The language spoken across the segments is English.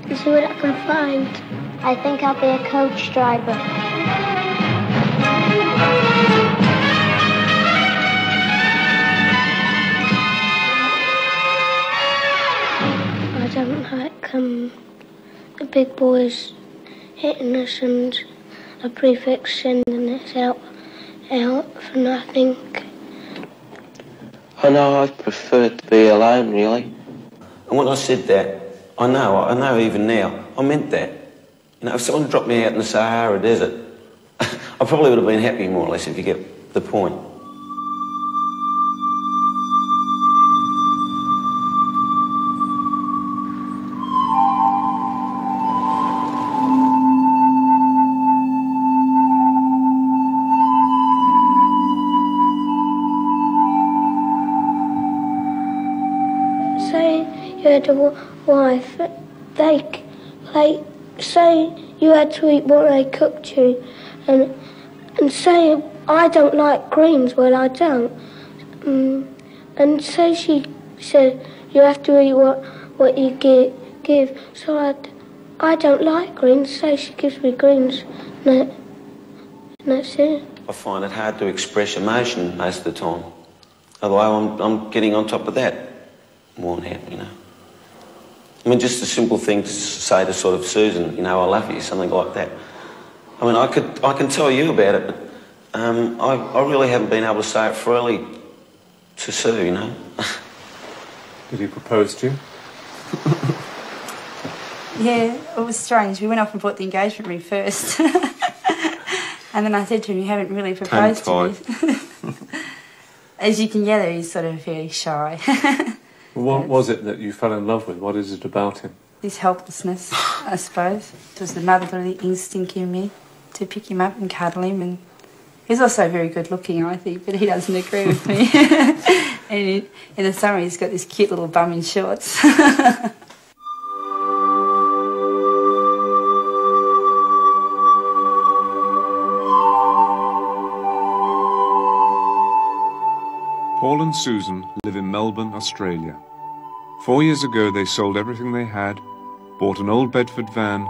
and see what I can find. I think I'll be a coach driver. I don't like the big boys hitting us and a prefix sending us out for nothing. I know I prefer to be alone, really. And when I said that, I know even now, I meant that. You know, if someone dropped me out in the Sahara Desert, I probably would have been happy, more or less, if you get the point. Say you had a wife, say you had to eat what they cooked you, and say I don't like greens, well I don't, and say she said you have to eat what you give, so I don't like greens, say she gives me greens, and that's it. I find it hard to express emotion most of the time, although I'm getting on top of that more now, you know. I mean, just a simple thing to say to sort of Susan, you know, I love you, something like that. I mean, I can tell you about it, but I really haven't been able to say it freely to Sue, you know. Did he propose to you? Yeah, it was strange. We went off and bought the engagement ring first. And then I said to him, you haven't really proposed to me. As you can gather, he's sort of very shy. What was it that you fell in love with? What is it about him? His helplessness, I suppose. It was the motherly instinct in me to pick him up and cuddle him. And he's also very good looking, I think, but he doesn't agree with me. And in the summer he's got this cute little bum in shorts. Paul and Susan live in Melbourne, Australia. 4 years ago they sold everything they had, bought an old Bedford van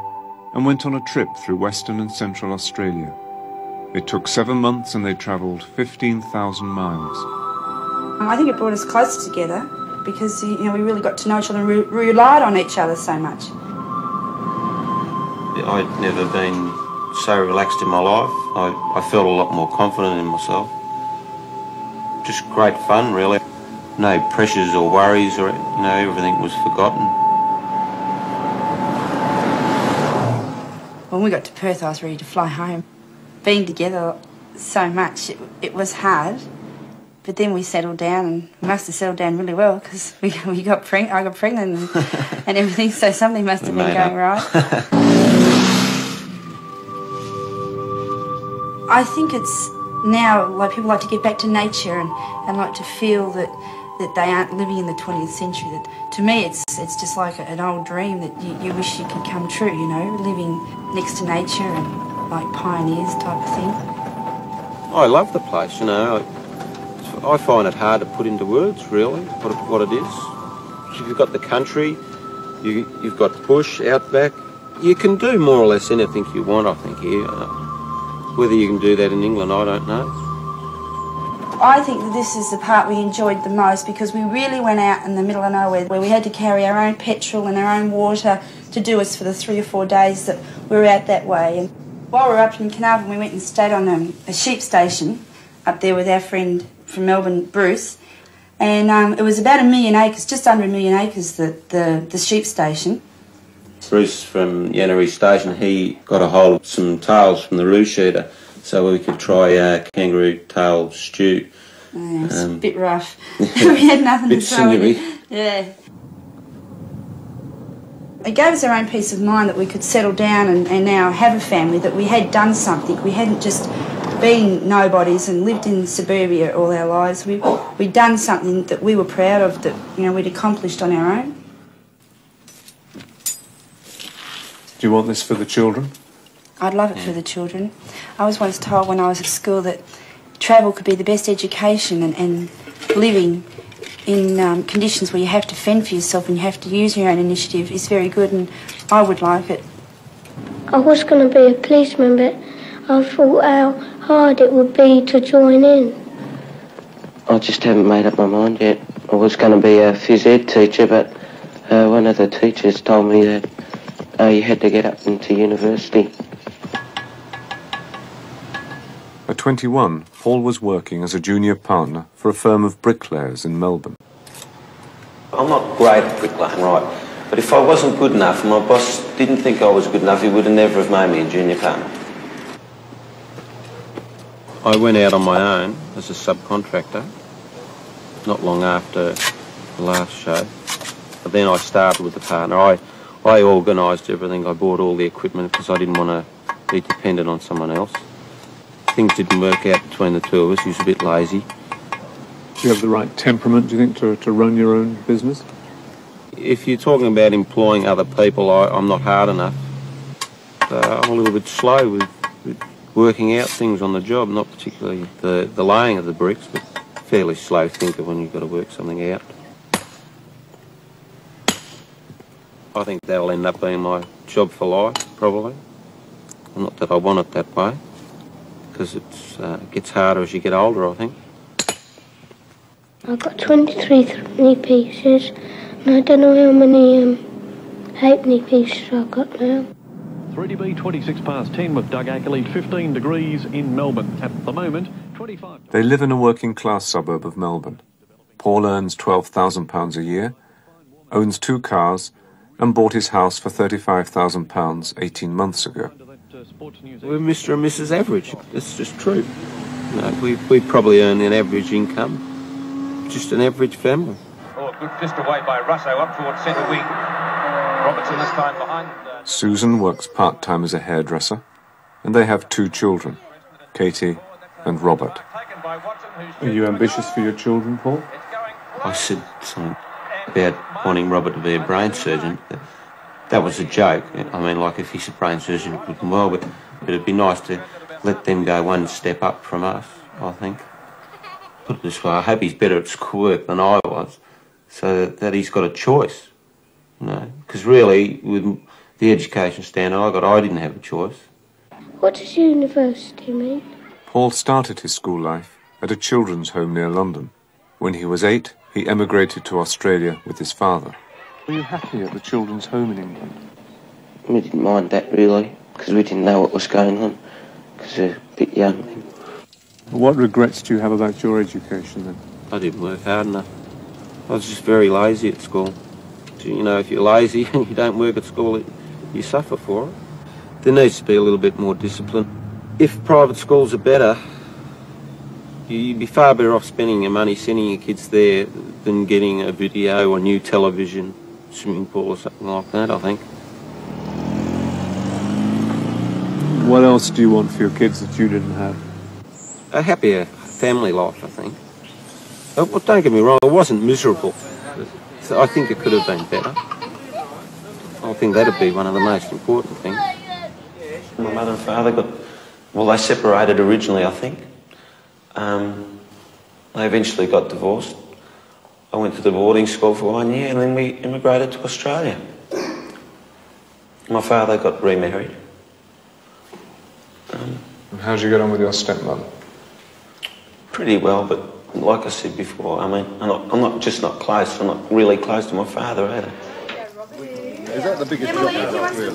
and went on a trip through Western and Central Australia. It took 7 months and they travelled 15,000 miles. I think it brought us closer together because, you know, we really got to know each other and relied on each other so much. I'd never been so relaxed in my life. I felt a lot more confident in myself. Just great fun, really. No pressures or worries, or, you know, everything was forgotten. When we got to Perth, I was ready to fly home. Being together so much, it was hard. But then we settled down, and we must have settled down really well because I got pregnant and everything, so something must have been going right. I think it's now, like, people like to get back to nature and like to feel that they aren't living in the 20th century. That, to me, it's just like an old dream that you wish it could come true, you know, living next to nature and like pioneers type of thing. I love the place, you know. I find it hard to put into words, really, what it is. You've got the country, you've got bush, outback. You can do more or less anything you want, I think, here. Whether you can do that in England, I don't know. I think that this is the part we enjoyed the most because we really went out in the middle of nowhere where we had to carry our own petrol and our own water to do us for the 3 or 4 days that we were out that way. And while we were up in Carnarvon, we went and stayed on a sheep station up there with our friend from Melbourne, Bruce. And it was about 1 million acres, just under 1 million acres, the sheep station. Bruce from Yannery Station, he got a hold of some tails from the roo shooter so we could try kangaroo tail stew. Yeah, it's a bit rough. We had nothing to throw in. Yeah. It gave us our own peace of mind that we could settle down and now have a family, that we had done something. We hadn't just been nobodies and lived in suburbia all our lives. We'd done something that we were proud of, that, you know, we'd accomplished on our own. Do you want this for the children? I'd love it for the children. I was once told when I was at school that travel could be the best education and living in conditions where you have to fend for yourself and you have to use your own initiative is very good, and I would like it. I was going to be a policeman, but I thought how hard it would be to join in. I just haven't made up my mind yet. I was going to be a phys ed teacher, but one of the teachers told me that you had to get up into university. At 21, Paul was working as a junior partner for a firm of bricklayers in Melbourne. I'm not great at bricklaying, right? But if I wasn't good enough and my boss didn't think I was good enough, he would have never have made me a junior partner. I went out on my own as a subcontractor not long after the last show. But then I started with the partner. I organised everything. I bought all the equipment because I didn't want to be dependent on someone else. Things didn't work out between the two of us. He was a bit lazy. Do you have the right temperament, do you think, to run your own business? If you're talking about employing other people, I'm not hard enough. I'm a little bit slow with working out things on the job, not particularly the laying of the bricks, but fairly slow thinker when you've got to work something out. I think that'll end up being my job for life, probably. Not that I want it that way, because it gets harder as you get older, I think. I've got 23 threepenny pieces, and I don't know how many halfpenny pieces I've got now. 3DB 26 past 10 with Doug Ackley, 15 degrees in Melbourne. At the moment, 25... They live in a working-class suburb of Melbourne. Paul earns £12,000 a year, owns 2 cars, and bought his house for £35,000 18 months ago. We're Mr. and Mrs. Average. That's just true. You know, we probably earn an average income. Just an average family. Oh, good fist away by Russo up towards centre wing. Robertson this time behind. Susan works part-time as a hairdresser, and they have 2 children, Katie and Robert. Are you ambitious for your children, Paul? I said something about wanting Robert to be a brain surgeon. That was a joke. I mean, like, if he's a brain surgeon, it would well, but it'd be nice to let them go one step up from us, I think. Put it this way, I hope he's better at schoolwork than I was, so that he's got a choice, you know. Because really, with the education standard I didn't have a choice. What does university mean? Paul started his school life at a children's home near London. When he was 8, he emigrated to Australia with his father. Were you happy at the children's home in England? We didn't mind that, really, because we didn't know what was going on, because we were a bit young then. What regrets do you have about your education, then? I didn't work hard enough. I was just very lazy at school. You know, if you're lazy and you don't work at school, you suffer for it. There needs to be a little bit more discipline. If private schools are better, you'd be far better off spending your money sending your kids there than getting a video or new television, swimming pool or something like that, I think. What else do you want for your kids that you didn't have? A happier family life, I think. Well, don't get me wrong, it wasn't miserable. I think it could have been better. I think that'd be one of the most important things. My mother and father they separated originally, I think. They eventually got divorced. I went to the boarding school for 1 year and then we immigrated to Australia. My father got remarried. And how did you get on with your stepmother? Pretty well, but like I said before, I mean, I'm not just not close, I'm not really close to my father either. Is that the biggest job really?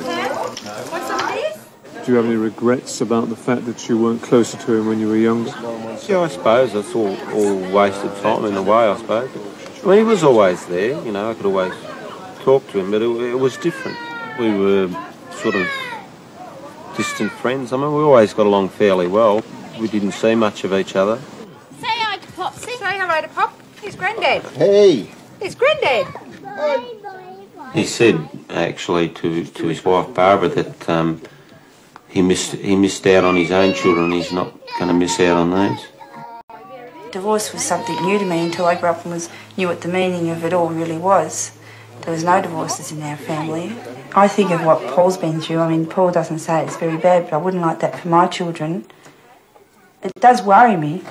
Do you have any regrets about the fact that you weren't closer to him when you were younger? Yeah, I suppose that's all wasted time in a way, I suppose. I mean, he was always there, you know, I could always talk to him, but it was different. We were sort of distant friends. I mean, we always got along fairly well. We didn't see much of each other. Say hi to Pop. Say hello to Pop. Here's Grandad. Hey! Here's Grandad. He said, actually, to his wife Barbara that he missed out on his own children. He's not going to miss out on those. Divorce was something new to me until I grew up and knew what the meaning of it all really was. There was no divorces in our family. I think of what Paul's been through. I mean, Paul doesn't say it's very bad, but I wouldn't like that for my children. It does worry me,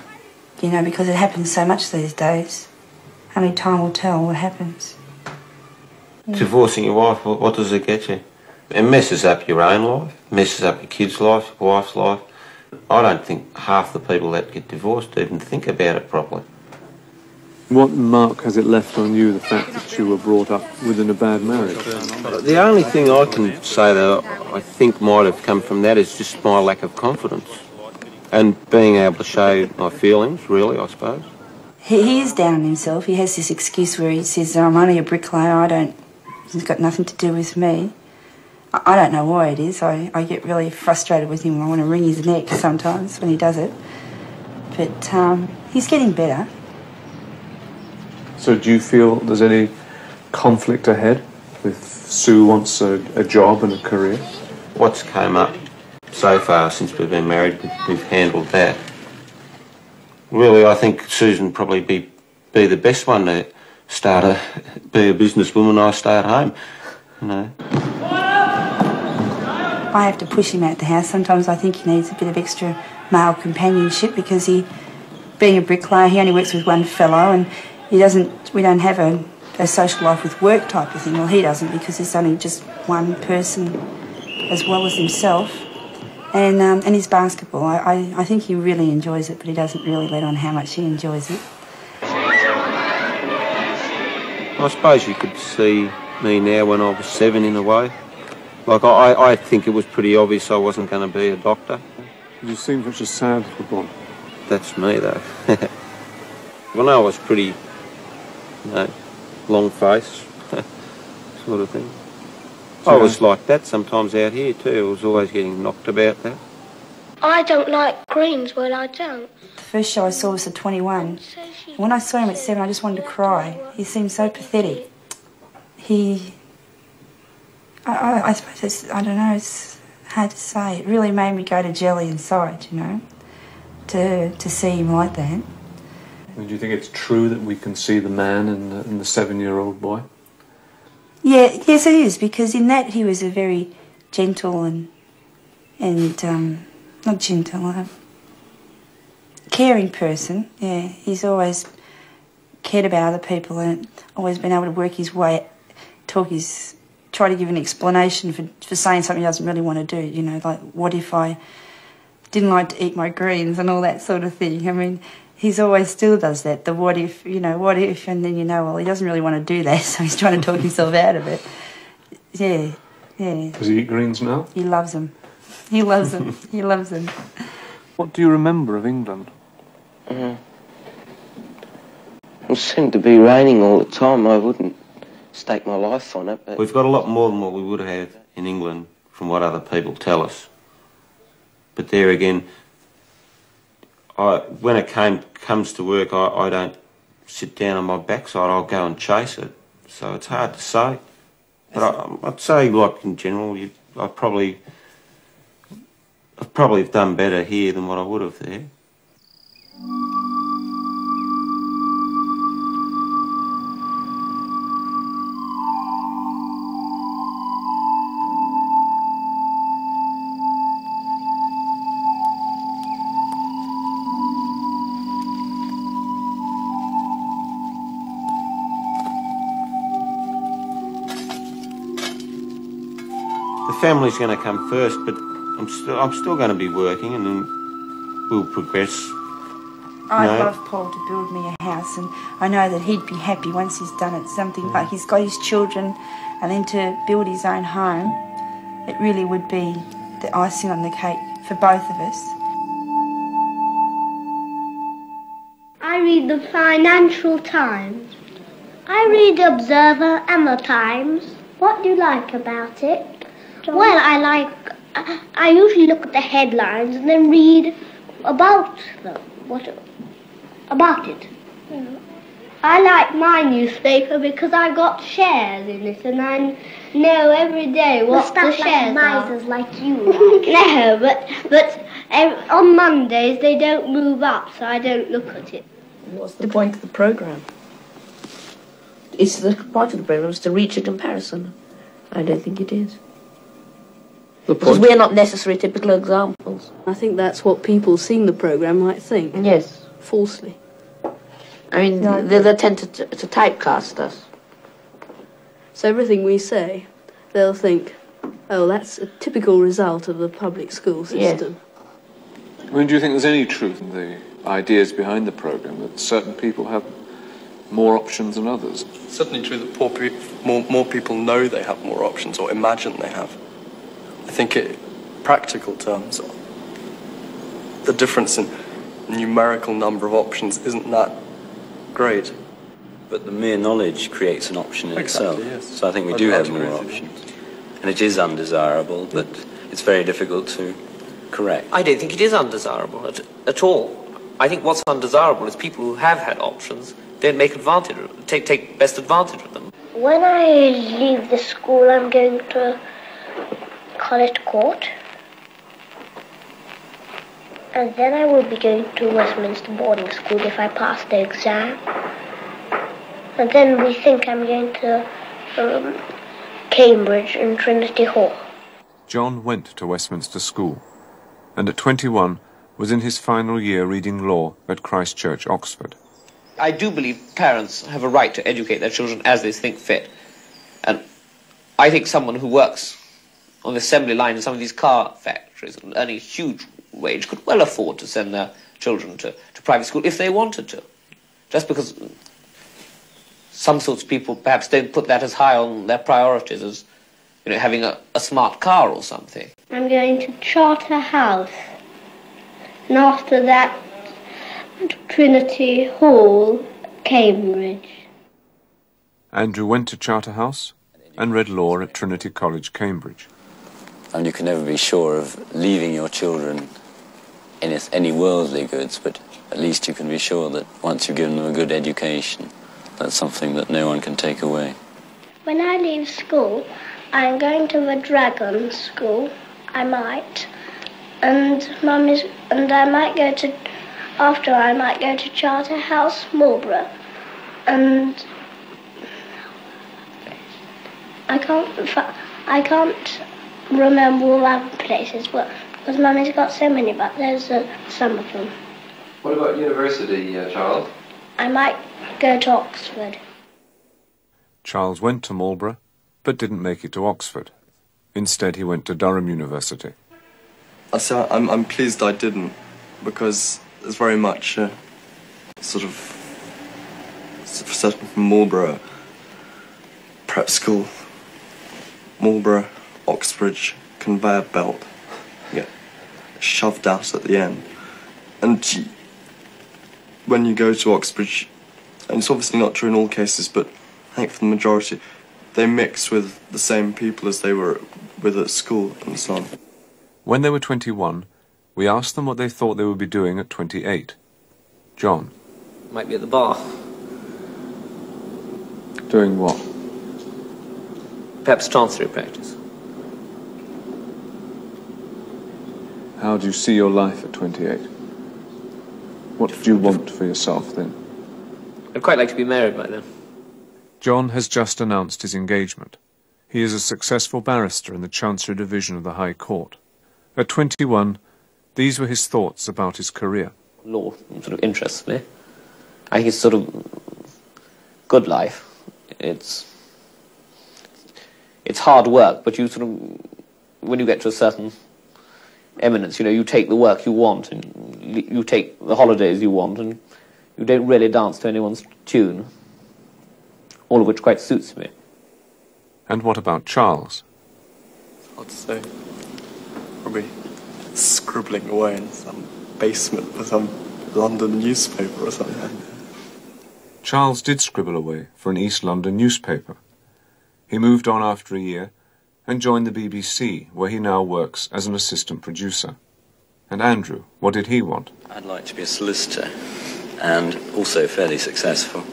you know, because it happens so much these days. only time will tell what happens. Divorcing your wife, what does it get you? It messes up your own life, messes up your kids' life, your wife's life. I don't think half the people that get divorced even think about it properly. What mark has it left on you, the fact that you were brought up within a bad marriage? The only thing I can say that I think might have come from that is just my lack of confidence and being able to show my feelings, really, I suppose. He is down on himself. He has this excuse where he says, I'm only a bricklayer, it's got nothing to do with me. I don't know why it is. I get really frustrated with him. I want to wring his neck sometimes when he does it. But he's getting better. So do you feel there's any conflict ahead with Sue wants a job and a career? What's come up so far since we've been married, we've handled that. Really, I think Susan probably be the best one to be a businesswoman. I stay at home, you know. I have to push him out the house. Sometimes I think he needs a bit of extra male companionship because being a bricklayer, he only works with one fellow and we don't have a social life with work type of thing. Well, he doesn't because there's only just one person as well as himself. And his basketball, I think he really enjoys it, but he doesn't really let on how much he enjoys it. I suppose you could see me now when I was 7 in a way. Like, I think it was pretty obvious I wasn't going to be a doctor. You seem such a sad little boy. That's me, though. Well, no, I was pretty, long face, sort of thing. I was like that sometimes out here, too. I was always getting knocked about that. I don't like greens, well, I don't. The first show I saw was at 21. When I saw him at 7, I just wanted to cry. He seemed so pathetic. I suppose I don't know, it's hard to say. It really made me go to jelly inside, you know, to see him like that. And do you think it's true that we can see the man in the 7-year-old boy? Yeah, yes it is, because in that he was a very gentle and not gentle, caring person. Yeah, he's always cared about other people and always been able to work his way, try to give an explanation for saying something he doesn't really want to do, you know, like what if I didn't like to eat my greens and all that sort of thing. I mean, he's always still does that, the what if, and then well, he doesn't really want to do that, so he's trying to talk himself out of it. Yeah, yeah. Does he eat greens now? He loves them. He loves them. He loves them. What do you remember of England? It seemed to be raining all the time. I wouldn't stake my life on it. But we've got a lot more than what we would have in England from what other people tell us. But there again, when it comes to work, I don't sit down on my backside. I'll go and chase it. So it's hard to say. But I'd say, like in general, I've probably done better here than what I would have there. The family's going to come first, but I'm still going to be working, and then we'll progress. I'd love Paul to build me a house, and I know that he'd be happy once he's done it. Something like he's got his children, and then to build his own home, it really would be the icing on the cake for both of us. I read the Financial Times. I read the Observer and the Times. What do you like about it? Well, I usually look at the headlines and then read about them. About it. Yeah. I like my newspaper because I got shares in it and I know every day what the shares are. Misers like you like. No, but on Mondays they don't move up, so I don't look at it. What's the point of the programme? The point of the programme is to reach a comparison. I don't think it is. Because we're not necessarily typical examples. I think that's what people seeing the programme might think. Yes. Falsely. I mean, No, they tend to typecast us. So everything we say, they'll think, oh, that's a typical result of the public school system. I mean, do you think there's any truth in the ideas behind the programme, that certain people have more options than others? It's certainly true that more people know they have more options or imagine they have. I think in practical terms, the difference in numerical number of options isn't that great. But the mere knowledge creates an option in itself. Yes. So I think we do have more options. And it is undesirable, but it's very difficult to correct. I don't think it is undesirable at all. I think what's undesirable is people who have had options don't take best advantage of them. When I leave the school, I'm going to College Court. And then I will be going to Westminster boarding school if I pass the exam. And then we think I'm going to Cambridge and Trinity Hall. John went to Westminster School, and at 21 was in his final year reading law at Christ Church, Oxford. I do believe parents have a right to educate their children as they think fit. And I think someone who works on the assembly line in some of these car factories and earning a huge wage could well afford to send their children to private school if they wanted to. Just because some sorts of people perhaps don't put that as high on their priorities as, you know, having a smart car or something. I'm going to Charterhouse. And after that, Trinity Hall, Cambridge. Andrew went to Charterhouse and read law at Trinity College, Cambridge. And you can never be sure of leaving your children in any worldly goods, but at least you can be sure that once you've given them a good education, that's something that no one can take away. When I leave school, I'm going to the Dragon School. I might. And I might go to, after I might go to Charterhouse, Marlborough. And I can't remember all other places, but because Mummy's got so many, but there's some of them. What about university, Charles? I might go to Oxford. Charles went to Marlborough, but didn't make it to Oxford. Instead, he went to Durham University. I'm pleased I didn't, because there's very much sort of from Marlborough, prep school, Marlborough, Oxbridge, conveyor belt, get shoved out at the end. And when you go to Oxbridge, and it's obviously not true in all cases, but I think for the majority, they mix with the same people as they were with at school and so on. When they were 21, we asked them what they thought they would be doing at 28. John. Might be at the bar. Doing what? Perhaps chancery practice. How do you see your life at 28? What do you want for yourself then? I'd quite like to be married by then. John has just announced his engagement. He is a successful barrister in the Chancery Division of the High Court. At 21, these were his thoughts about his career. Law sort of interests me. I think it's sort of good life. It's hard work, but you sort of, when you get to a certain eminence, you know, you take the work you want, and you take the holidays you want, and you don't really dance to anyone's tune, all of which quite suits me. And what about Charles? Hard to say. Probably scribbling away in some basement for some London newspaper or something. Charles did scribble away for an East London newspaper. He moved on after a year and joined the BBC, where he now works as an assistant producer. And Andrew, what did he want? I'd like to be a solicitor, and also fairly successful.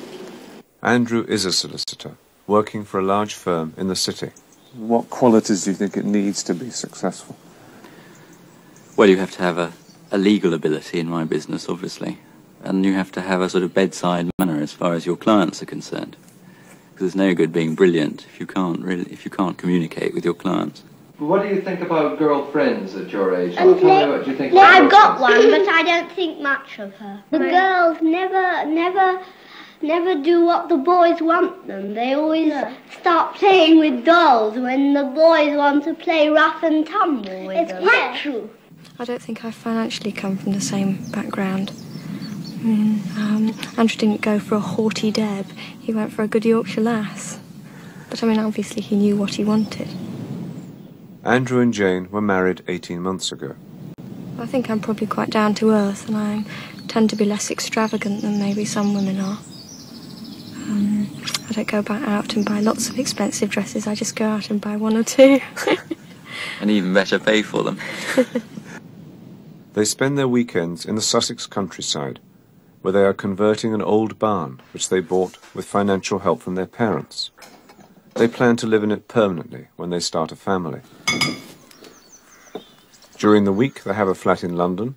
Andrew is a solicitor, working for a large firm in the city. What qualities do you think it needs to be successful? Well, you have to have a legal ability in my business, obviously, and you have to have a sort of bedside manner as far as your clients are concerned. Because there's no good being brilliant if you can't communicate with your clients. What do you think about girlfriends at your age? And Tell me what you think. I've got one, but I don't think much of her. The girls never never do what the boys want them. They always start playing with dolls when the boys want to play rough and tumble with them. It's quite true. I don't think I financially come from the same background. Andrew didn't go for a haughty Deb, he went for a good Yorkshire lass. But I mean, obviously he knew what he wanted. Andrew and Jane were married 18 months ago. I think I'm probably quite down to earth, and I tend to be less extravagant than maybe some women are. I don't go out and buy lots of expensive dresses, I just go out and buy one or two. And even better, pay for them. They spend their weekends in the Sussex countryside, where they are converting an old barn which they bought with financial help from their parents. They plan to live in it permanently when they start a family. During the week they have a flat in London,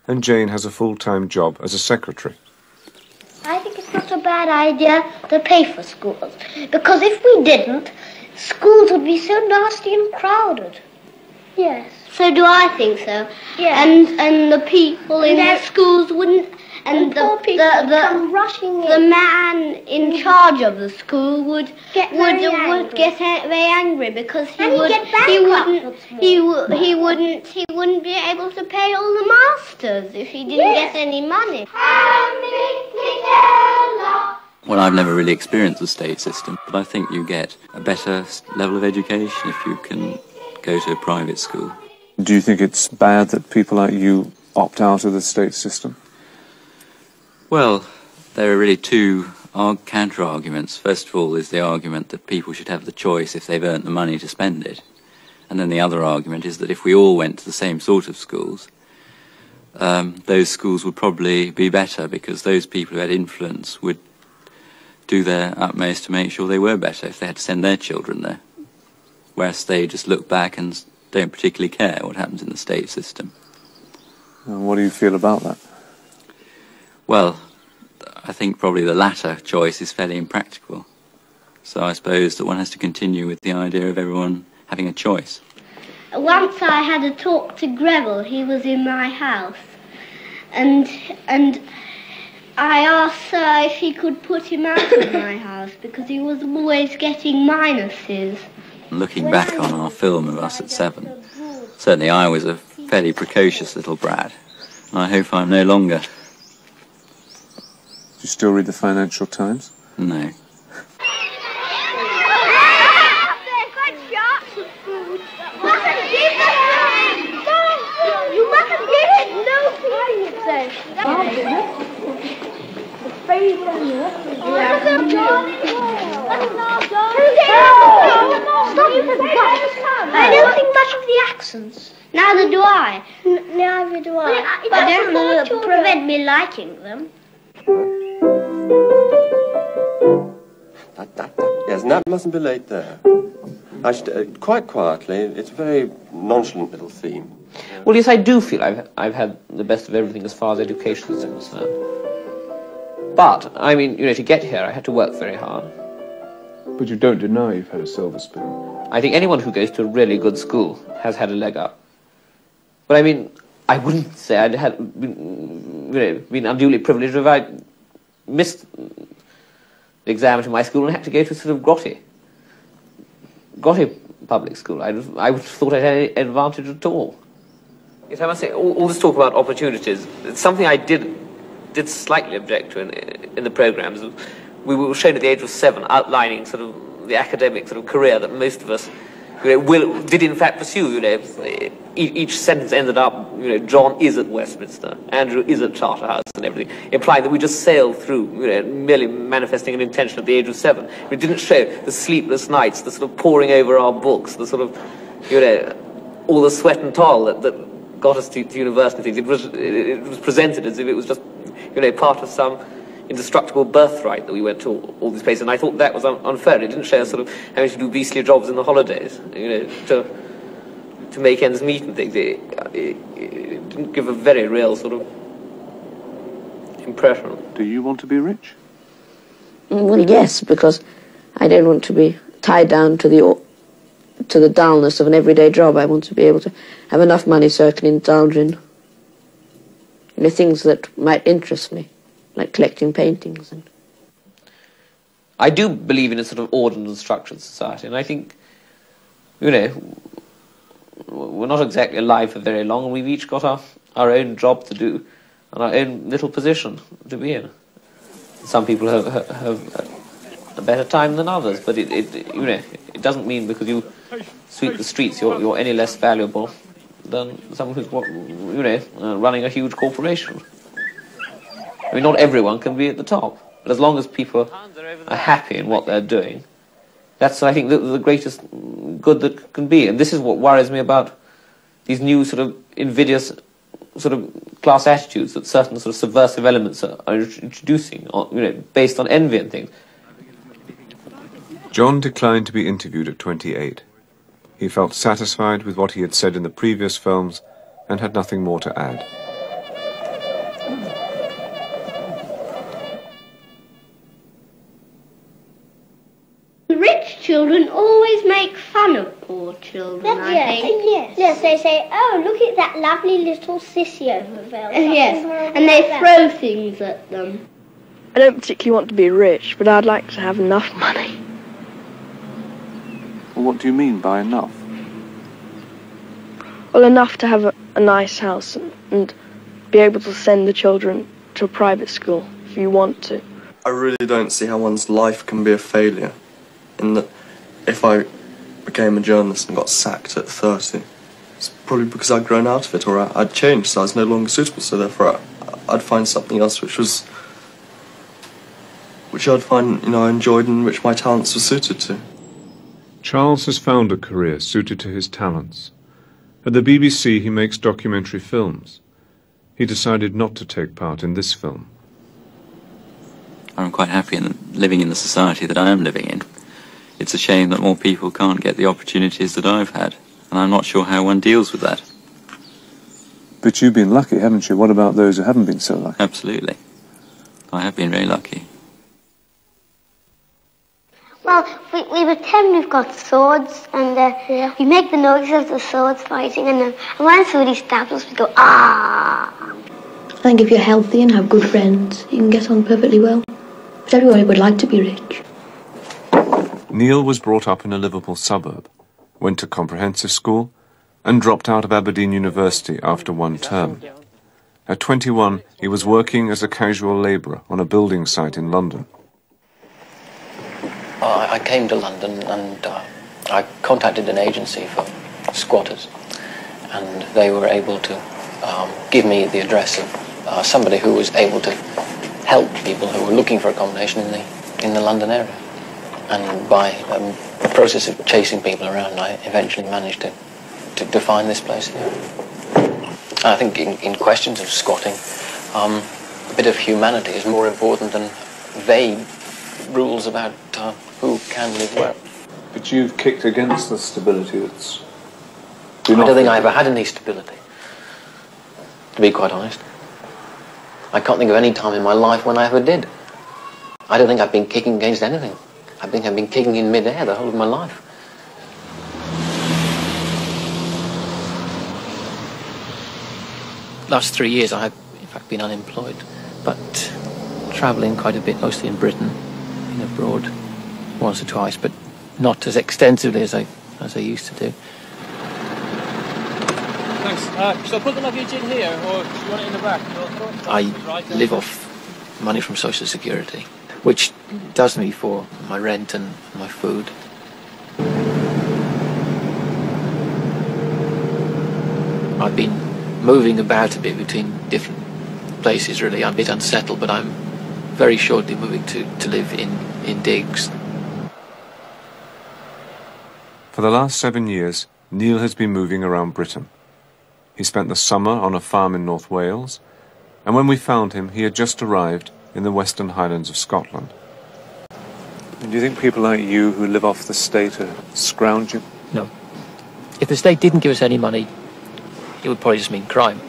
and Jane has a full-time job as a secretary. I think it's not a bad idea to pay for schools, because if we didn't, schools would be so nasty and crowded. Yes. So do I think so. Yeah. And the people in the schools wouldn't, and the man in charge of the school would get very angry because he wouldn't be able to pay all the masters if he didn't get any money. Well, I've never really experienced the state system, but I think you get a better level of education if you can go to a private school. Do you think it's bad that people like you opt out of the state system? Well, there are really two counter-arguments. First of all is the argument that people should have the choice if they've earned the money to spend it. And then the other argument is that if we all went to the same sort of schools, those schools would probably be better because those people who had influence would do their utmost to make sure they were better if they had to send their children there. Whereas they just look back and don't particularly care what happens in the state system. And what do you feel about that? Well, I think probably the latter choice is fairly impractical. So I suppose that one has to continue with the idea of everyone having a choice. Once I had a talk to Greville, he was in my house, and I asked Sir if he could put him out of my house because he was always getting minuses. Looking back on our film of us at 7, certainly I was a fairly precocious little brat, and I hope I'm no longer. Do you still read the Financial Times? No. I don't think much of the accents. Neither do I. Neither do I. But they don't prevent me liking them. Yes, and that mustn't be late there. I should, quite quietly, it's a very nonchalant little theme. Well, yes, I do feel I've had the best of everything as far as education is concerned. But, I mean, you know, to get here, I had to work very hard. But you don't deny you've had a silver spoon. I think anyone who goes to a really good school has had a leg up. But, I mean, I wouldn't say I'd been unduly privileged if I missed the exam to my school and had to go to sort of grotty public school. I would have thought I had any advantage at all. Yes, I must say, all this talk about opportunities, it's something I did slightly object to in the programmes. We were shown at the age of 7 outlining sort of the academic sort of career that most of us did in fact pursue. You know, each sentence ended up, you know, John is at Westminster, Andrew is at Charterhouse and everything, implying that we just sailed through, you know, merely manifesting an intention at the age of 7. We didn't show the sleepless nights, the sort of poring over our books, the sort of, you know, all the sweat and toil that got us to university. It was presented as if it was just, you know, part of some indestructible birthright that we went to all these places, and I thought that was unfair. It didn't show us sort of having to do beastly jobs in the holidays, you know, to make ends meet and things. It didn't give a very real sort of impression. Do you want to be rich? Well, yes, because I don't want to be tied down to the dullness of an everyday job. I want to be able to have enough money so I can indulge in, you know, things that might interest me, like collecting paintings. And I do believe in a sort of ordered and structured society, and I think, you know, we're not exactly alive for very long, and we've each got our own job to do and our own little position to be in. Some people have a better time than others, but you know, it doesn't mean because you sweep the streets you're any less valuable than someone who's, you know, running a huge corporation. I mean, not everyone can be at the top, but as long as people are happy in what they're doing, that's, I think, the greatest good that can be. And this is what worries me about these new sort of invidious sort of class attitudes that certain sort of subversive elements are introducing, you know, based on envy and things. John declined to be interviewed at 28. He felt satisfied with what he had said in the previous films and had nothing more to add. Rich children always make fun of poor children, I think. Yes, they say, oh, look at that lovely little sissy over there. Yes, and they throw things at them. I don't particularly want to be rich, but I'd like to have enough money. Well, what do you mean by enough? Well, enough to have a nice house and be able to send the children to a private school if you want to. I really don't see how one's life can be a failure. In that, if I became a journalist and got sacked at 30, it's probably because I'd grown out of it, or I'd changed, so I was no longer suitable, so therefore I'd find something else which I'd find, you know, I enjoyed and which my talents were suited to. Charles has found a career suited to his talents. At the BBC he makes documentary films. He decided not to take part in this film. I'm quite happy living in the society that I am living in. It's a shame that more people can't get the opportunities that I've had, and I'm not sure how one deals with that. But you've been lucky, haven't you? What about those who haven't been so lucky? Absolutely. I have been very lucky. Well, we pretend we've got swords, and we make the noises of the swords fighting, and when somebody stabs us, we go, ah! I think if you're healthy and have good friends, you can get on perfectly well. But everybody would like to be rich. Neil was brought up in a Liverpool suburb, went to comprehensive school, and dropped out of Aberdeen University after one term. At 21, he was working as a casual labourer on a building site in London. I came to London and I contacted an agency for squatters, and they were able to give me the address of somebody who was able to help people who were looking for accommodation in the London area. And by a process of chasing people around, I eventually managed to find this place here. And I think in questions of squatting, a bit of humanity is more important than vague rules about who can live where. But you've kicked against the stability that's... I don't think I ever had any stability, to be quite honest. I can't think of any time in my life when I ever did. I don't think I've been kicking against anything. I think I've been kicking in mid-air the whole of my life. Last 3 years I have, in fact, been unemployed, but travelling quite a bit, mostly in Britain, been abroad once or twice, but not as extensively as I used to do. Thanks. Shall I put the luggage in here, or do you want it in the back? I live off money from Social Security, which does me for my rent and my food. I've been moving about a bit between different places, really. I'm a bit unsettled, but I'm very shortly moving to live in digs. For the last 7 years, Neil has been moving around Britain. He spent the summer on a farm in North Wales, and when we found him, he had just arrived in the Western Highlands of Scotland. And do you think people like you who live off the state are scrounging? No. If the state didn't give us any money, it would probably just mean crime.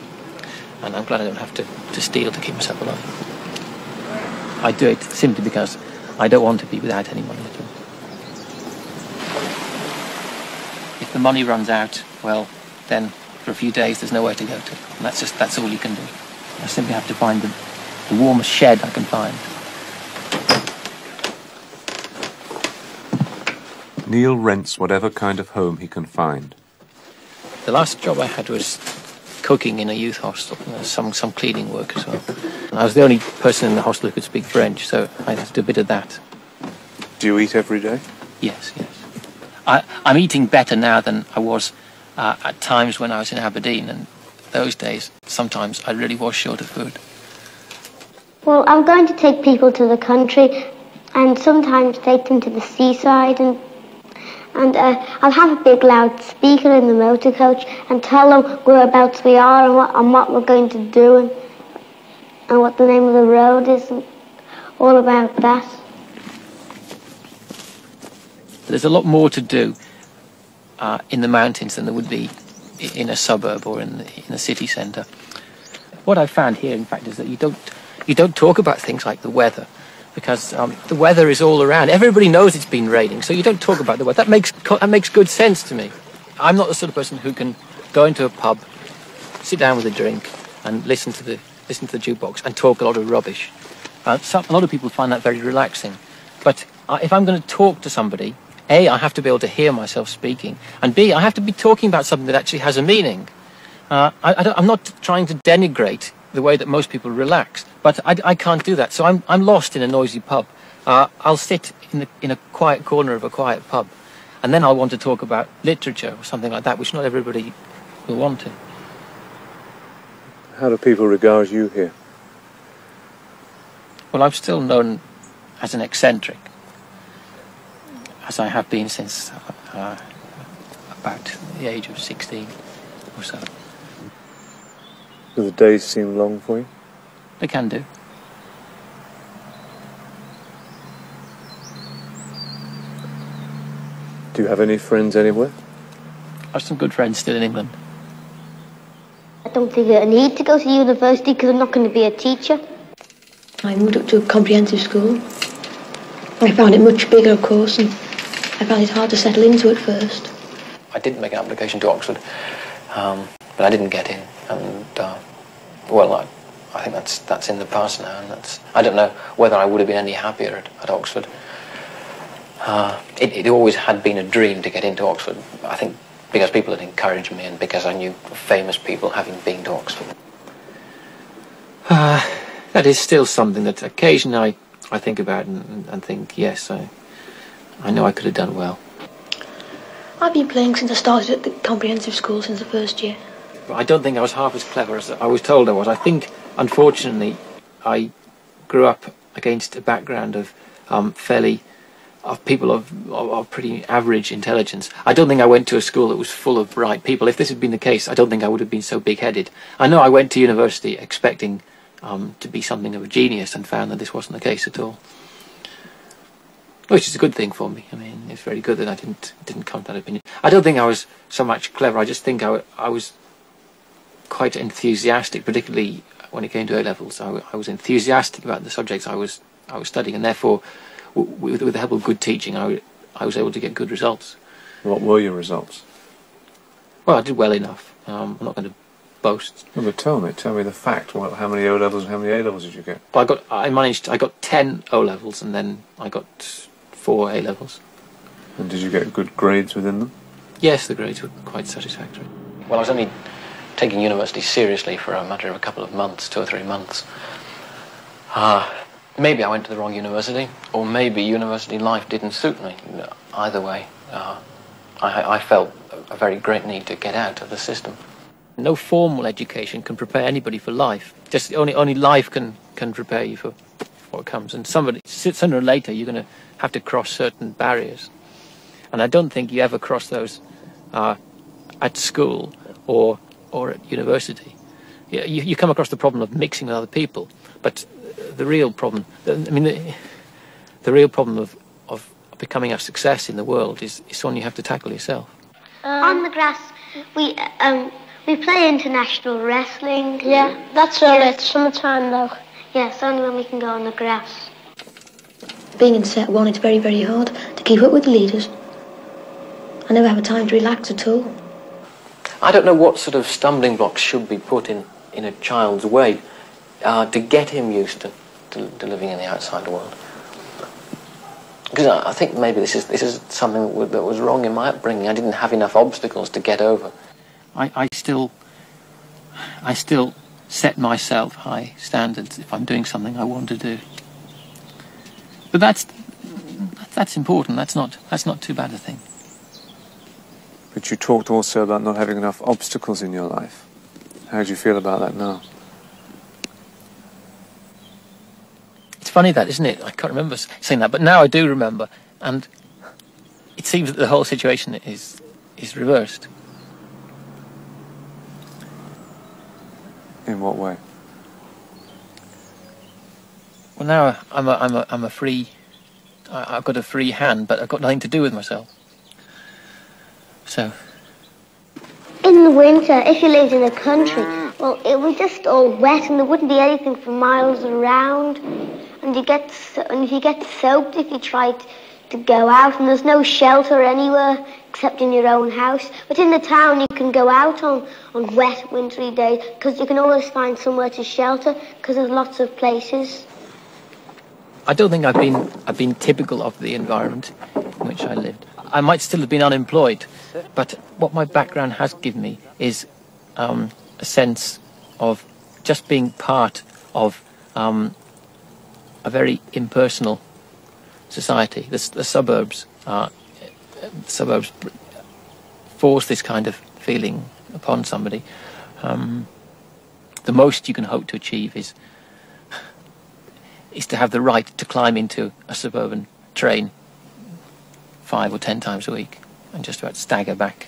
And I'm glad I don't have to steal to keep myself alive. I do it simply because I don't want to be without any money at all. If the money runs out, well, then for a few days there's nowhere to go to. And that's all you can do. I simply have to find the warmest shed I can find. Neil rents whatever kind of home he can find. The last job I had was cooking in a youth hostel, some cleaning work as well. And I was the only person in the hostel who could speak French, so I had to do a bit of that. Do you eat every day? Yes. I'm eating better now than I was at times when I was in Aberdeen, and those days, sometimes I really was short of food. Well, I'm going to take people to the country and sometimes take them to the seaside, and I'll have a big loud speaker in the motor coach and tell them whereabouts we are and what we're going to do and what the name of the road is and all about that. There's a lot more to do in the mountains than there would be in a suburb or in a city centre. What I've found here, in fact, is that you don't talk about things like the weather, because the weather is all around. Everybody knows it's been raining, so you don't talk about the weather. That makes good sense to me. I'm not the sort of person who can go into a pub, sit down with a drink, and listen to the jukebox and talk a lot of rubbish. A lot of people find that very relaxing. But if I'm going to talk to somebody, A, I have to be able to hear myself speaking, and B, I have to be talking about something that actually has a meaning. I'm not trying to denigrate the way that most people relax, but I can't do that. So I'm lost in a noisy pub. I'll sit in a quiet corner of a quiet pub, and then I'll want to talk about literature or something like that, which not everybody will want to. How do people regard you here? Well, I'm still known as an eccentric, as I have been since about the age of 16 or so. Do the days seem long for you? They can do. Do you have any friends anywhere? I have some good friends still in England. I don't think I need to go to university because I'm not going to be a teacher. I moved up to a comprehensive school. I found it much bigger, of course, and I found it hard to settle into at first. I did make an application to Oxford, but I didn't get in, and well, I think that's in the past now, and I don't know whether I would have been any happier at Oxford. It always had been a dream to get into Oxford, I think, because people had encouraged me and because I knew famous people having been to Oxford. That is still something that occasionally I think about and think, yes, I know I could have done well. I've been playing since I started at the comprehensive school since the first year. I don't think I was half as clever as I was told I was. I think, unfortunately, I grew up against a background of people of pretty average intelligence. I don't think I went to a school that was full of bright people. If this had been the case, I don't think I would have been so big-headed. I know I went to university expecting to be something of a genius and found that this wasn't the case at all. Which is a good thing for me. I mean, it's very good that I didn't come to that opinion. I don't think I was so much clever. I just think I was quite enthusiastic, particularly when it came to A-levels. I was enthusiastic about the subjects I was studying, and therefore, with the help of good teaching, I was able to get good results. What were your results? Well, I did well enough. I'm not going to boast. No, but tell me the fact. Well, how many O-levels and how many A-levels did you get? Well, I got 10 O-levels, and then I got 4 A-levels. And did you get good grades within them? Yes, the grades were quite satisfactory. Well, I was only taking university seriously for a matter of a couple of months, 2 or 3 months. Maybe I went to the wrong university, or maybe university life didn't suit me. Either way, I felt a very great need to get out of the system. No formal education can prepare anybody for life. Just only life can prepare you for what comes. And sooner or later, you're going to have to cross certain barriers. And I don't think you ever cross those at school or at university. You come across the problem of mixing with other people, but the real problem, the real problem of becoming a success in the world is one you have to tackle yourself. On the grass, we play international wrestling. Yeah, that's all right. Summertime though. Yes, only when we can go on the grass. Being in set 1, it's very, very hard to keep up with the leaders. I never have a time to relax at all. I don't know what sort of stumbling blocks should be put in a child's way to get him used to living in the outside world. because I think maybe this is something that was wrong in my upbringing. I didn't have enough obstacles to get over. I still set myself high standards if I'm doing something I want to do. But that's important. That's not too bad a thing. But you talked also about not having enough obstacles in your life. How do you feel about that now? It's funny that, isn't it? I can't remember saying that, but now I do remember, and it seems that the whole situation is reversed. In what way? Well, now I'm a free. I've got a free hand, but I've got nothing to do with myself. So. In the winter, if you lived in the country, well, it was just all wet and there wouldn't be anything for miles around. And you get soaked if you tried to go out, and there's no shelter anywhere except in your own house. But in the town, you can go out on wet, wintry days because you can always find somewhere to shelter because there's lots of places. I don't think I've been typical of the environment in which I lived. I might still have been unemployed, but what my background has given me is a sense of just being part of a very impersonal society. The suburbs force this kind of feeling upon somebody. The most you can hope to achieve is to have the right to climb into a suburban train 5 or 10 times a week and just about stagger back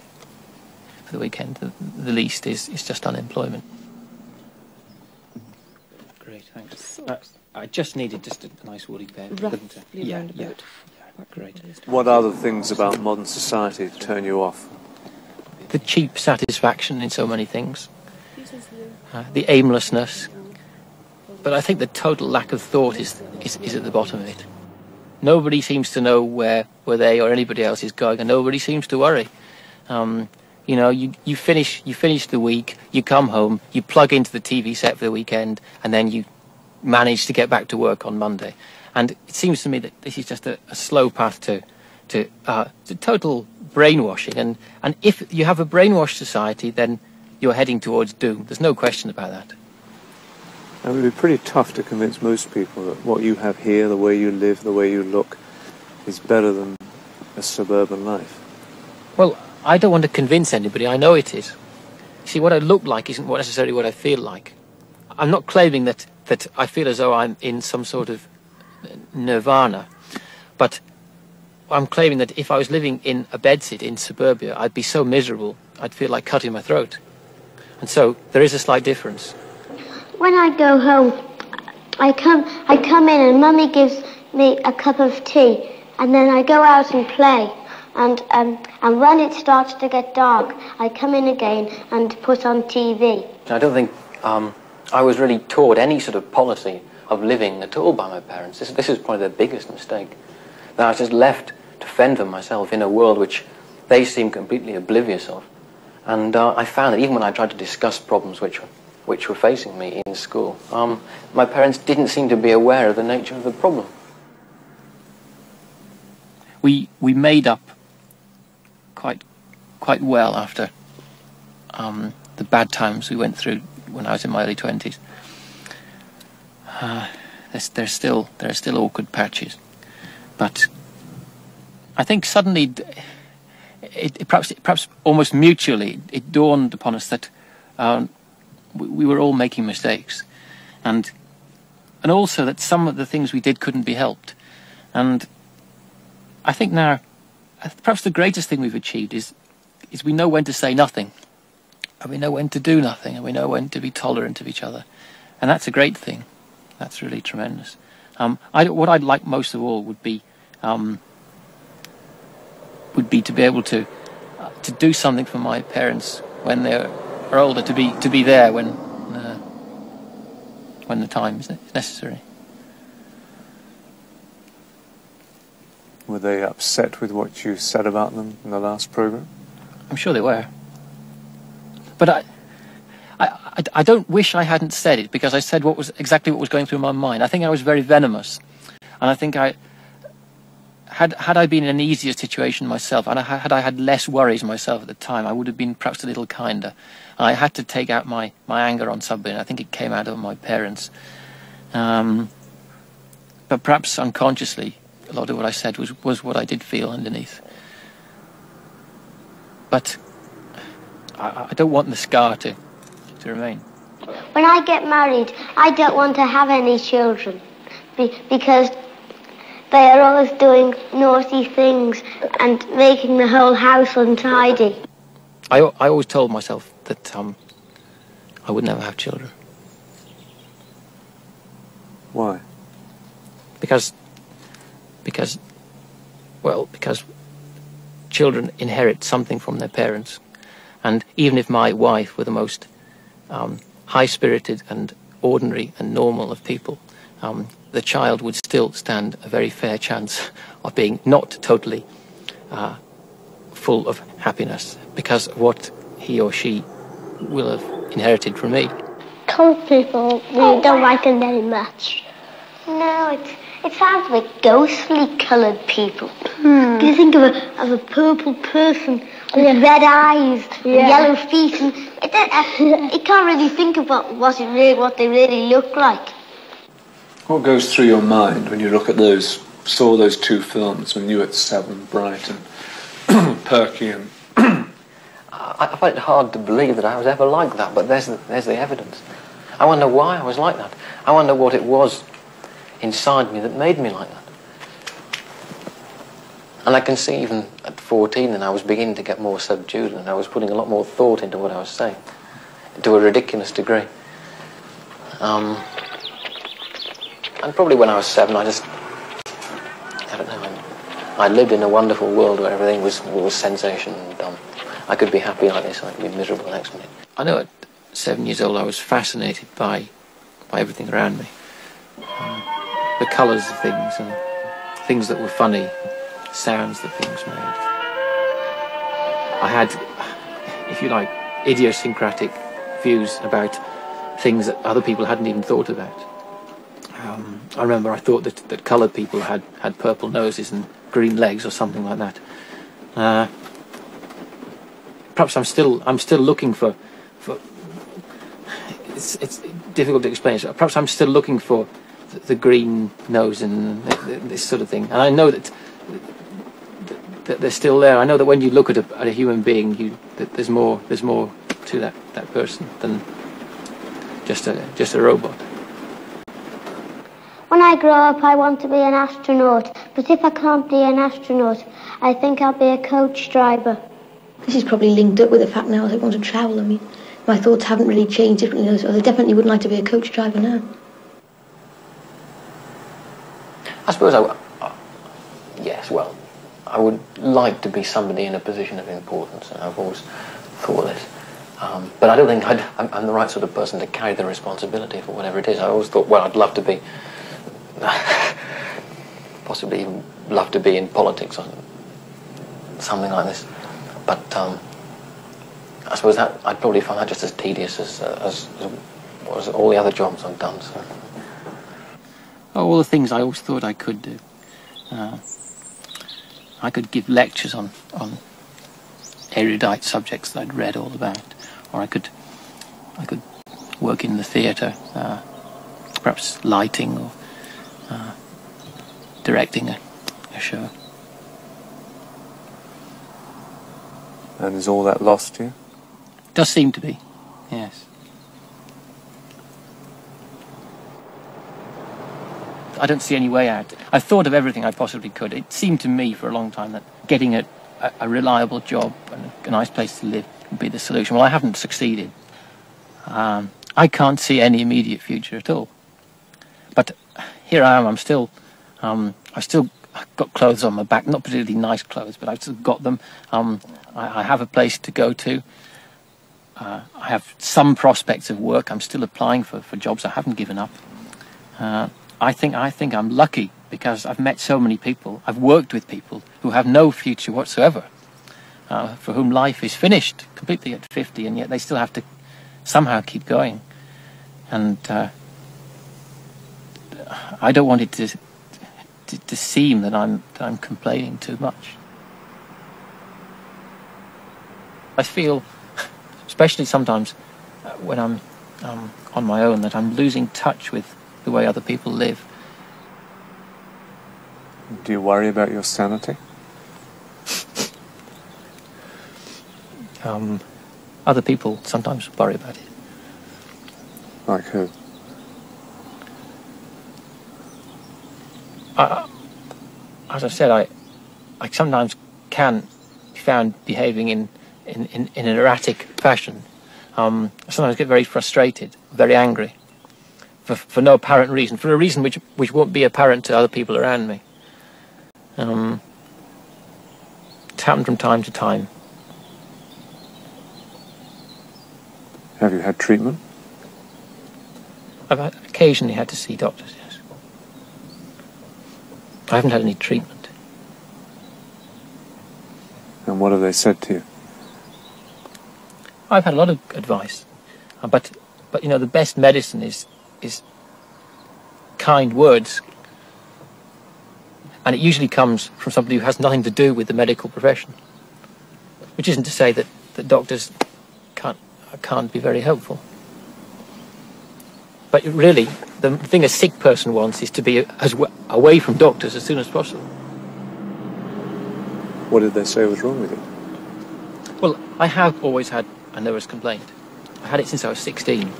for the weekend. The least is just unemployment. Great, thanks. I just needed just a nice woolly pair. Yeah. Great. What other things about modern society turn you off? The cheap satisfaction in so many things, the aimlessness, but I think the total lack of thought is at the bottom of it. Nobody seems to know where they or anybody else is going, and nobody seems to worry. You know, you finish the week, you come home, you plug into the TV set for the weekend, and then you manage to get back to work on Monday. And it seems to me that this is just a slow path to total brainwashing. And if you have a brainwashed society, then you're heading towards doom. There's no question about that. It would be pretty tough to convince most people that what you have here, the way you live, the way you look, is better than a suburban life. Well, I don't want to convince anybody. I know it is. See, what I look like isn't necessarily what I feel like. I'm not claiming that I feel as though I'm in some sort of nirvana, but I'm claiming that if I was living in a bedsit in suburbia, I'd be so miserable, I'd feel like cutting my throat. And so there is a slight difference. When I go home, I come in and Mummy gives me a cup of tea, and then I go out and play. And when it starts to get dark, I come in again and put on TV. I don't think I was really taught any sort of policy of living at all by my parents. This is probably their biggest mistake. That I was just left to fend for myself in a world which they seemed completely oblivious of. And I found that even when I tried to discuss problems which were facing me in school, my parents didn't seem to be aware of the nature of the problem. We made up quite well after the bad times we went through when I was in my early 20s. There are still awkward patches, but I think suddenly, perhaps almost mutually, it dawned upon us that we were all making mistakes, and also that some of the things we did couldn't be helped. And I think now, perhaps the greatest thing we've achieved is we know when to say nothing, and we know when to do nothing, and we know when to be tolerant of each other, and that's a great thing. That's really tremendous. What I'd like most of all would be to be able to do something for my parents when they're older, to be there when the time is necessary. Were they upset with what you said about them in the last programme? I'm sure they were. But I don't wish I hadn't said it, because I said exactly what was going through my mind. I think I was very venomous, and I think had I been in an easier situation myself, and had I had less worries myself at the time, I would have been perhaps a little kinder. I had to take out my anger on somebody, and I think it came out of my parents. But perhaps unconsciously, a lot of what I said was what I did feel underneath. But I don't want the scar to remain. When I get married, I don't want to have any children because they are always doing naughty things and making the whole house untidy. I always told myself that I would never have children. Why? Because children inherit something from their parents, and even if my wife were the most high-spirited and ordinary and normal of people, the child would still stand a very fair chance of being not totally full of happiness because of what he or she will have inherited from me. Coloured people really don't like them very much. No, it sounds like ghostly coloured people. Can you think of a purple person with red eyes and yellow feet? And you can't really think of what they really look like. What goes through your mind when you look at saw those two films when you were 7, bright and perky and... I find it hard to believe that I was ever like that, but there's the evidence. I wonder why I was like that. I wonder what it was inside me that made me like that. And I can see even at 14 that I was beginning to get more subdued and I was putting a lot more thought into what I was saying, to a ridiculous degree. And probably when I was 7, I don't know, I lived in a wonderful world where everything was sensation and I could be happy like this, I could be miserable the next minute. I know at 7 years old I was fascinated by everything around me. The colours of things and things that were funny, sounds that things made. I had, if you like, idiosyncratic views about things that other people hadn't even thought about. I remember I thought that coloured people had purple noses and green legs or something like that. Perhaps I'm still looking for it's difficult to explain. Perhaps I'm still looking for the green nose and this sort of thing. And I know that they're still there. I know that when you look at a human being, that there's more to that person than just a robot. When I grow up, I want to be an astronaut. But if I can't be an astronaut, I think I'll be a coach driver. This is probably linked up with the fact now that I want to travel. I mean, my thoughts haven't really changed differently, so I definitely would like to be a coach driver now. I suppose yes, well, I would like to be somebody in a position of importance, and I've always thought this. But I don't think I'm the right sort of person to carry the responsibility for whatever it is. I always thought, well, I'd love to be, possibly even love to be in politics or something like this. But I suppose that I'd probably find that just as tedious as all the other jobs I've done. So. All the things I always thought I could do. I could give lectures on erudite subjects that I'd read all about, or I could work in the theatre, perhaps lighting or directing a show. And is all that lost to you? Does seem to be, yes. I don't see any way out. I've thought of everything I possibly could. It seemed to me for a long time that getting a reliable job and a nice place to live would be the solution. Well, I haven't succeeded. I can't see any immediate future at all. But here I am. I've still got clothes on my back. Not particularly nice clothes, but I've still got them. I have a place to go to. I have some prospects of work. I'm still applying for jobs. I haven't given up. I think I'm lucky because I've met so many people. I've worked with people who have no future whatsoever, for whom life is finished completely at 50, and yet they still have to somehow keep going. And I don't want it to seem that I'm complaining too much. I feel, especially sometimes when I'm on my own, that I'm losing touch with the way other people live. Do you worry about your sanity? Other people sometimes worry about it. Like who? As I said, I sometimes can be found behaving in an erratic fashion. I sometimes get very frustrated, very angry, for no apparent reason, for a reason which won't be apparent to other people around me. It's happened from time to time. Have you had treatment? I've occasionally had to see doctors, yes. I haven't had any treatment. And what have they said to you? I've had a lot of advice, but you know, the best medicine is kind words, and it usually comes from somebody who has nothing to do with the medical profession. Which isn't to say that doctors can't be very helpful. But really, the thing a sick person wants is to be away from doctors as soon as possible. What did they say was wrong with you? Well, I have always had a nervous complaint. I had it since I was 16.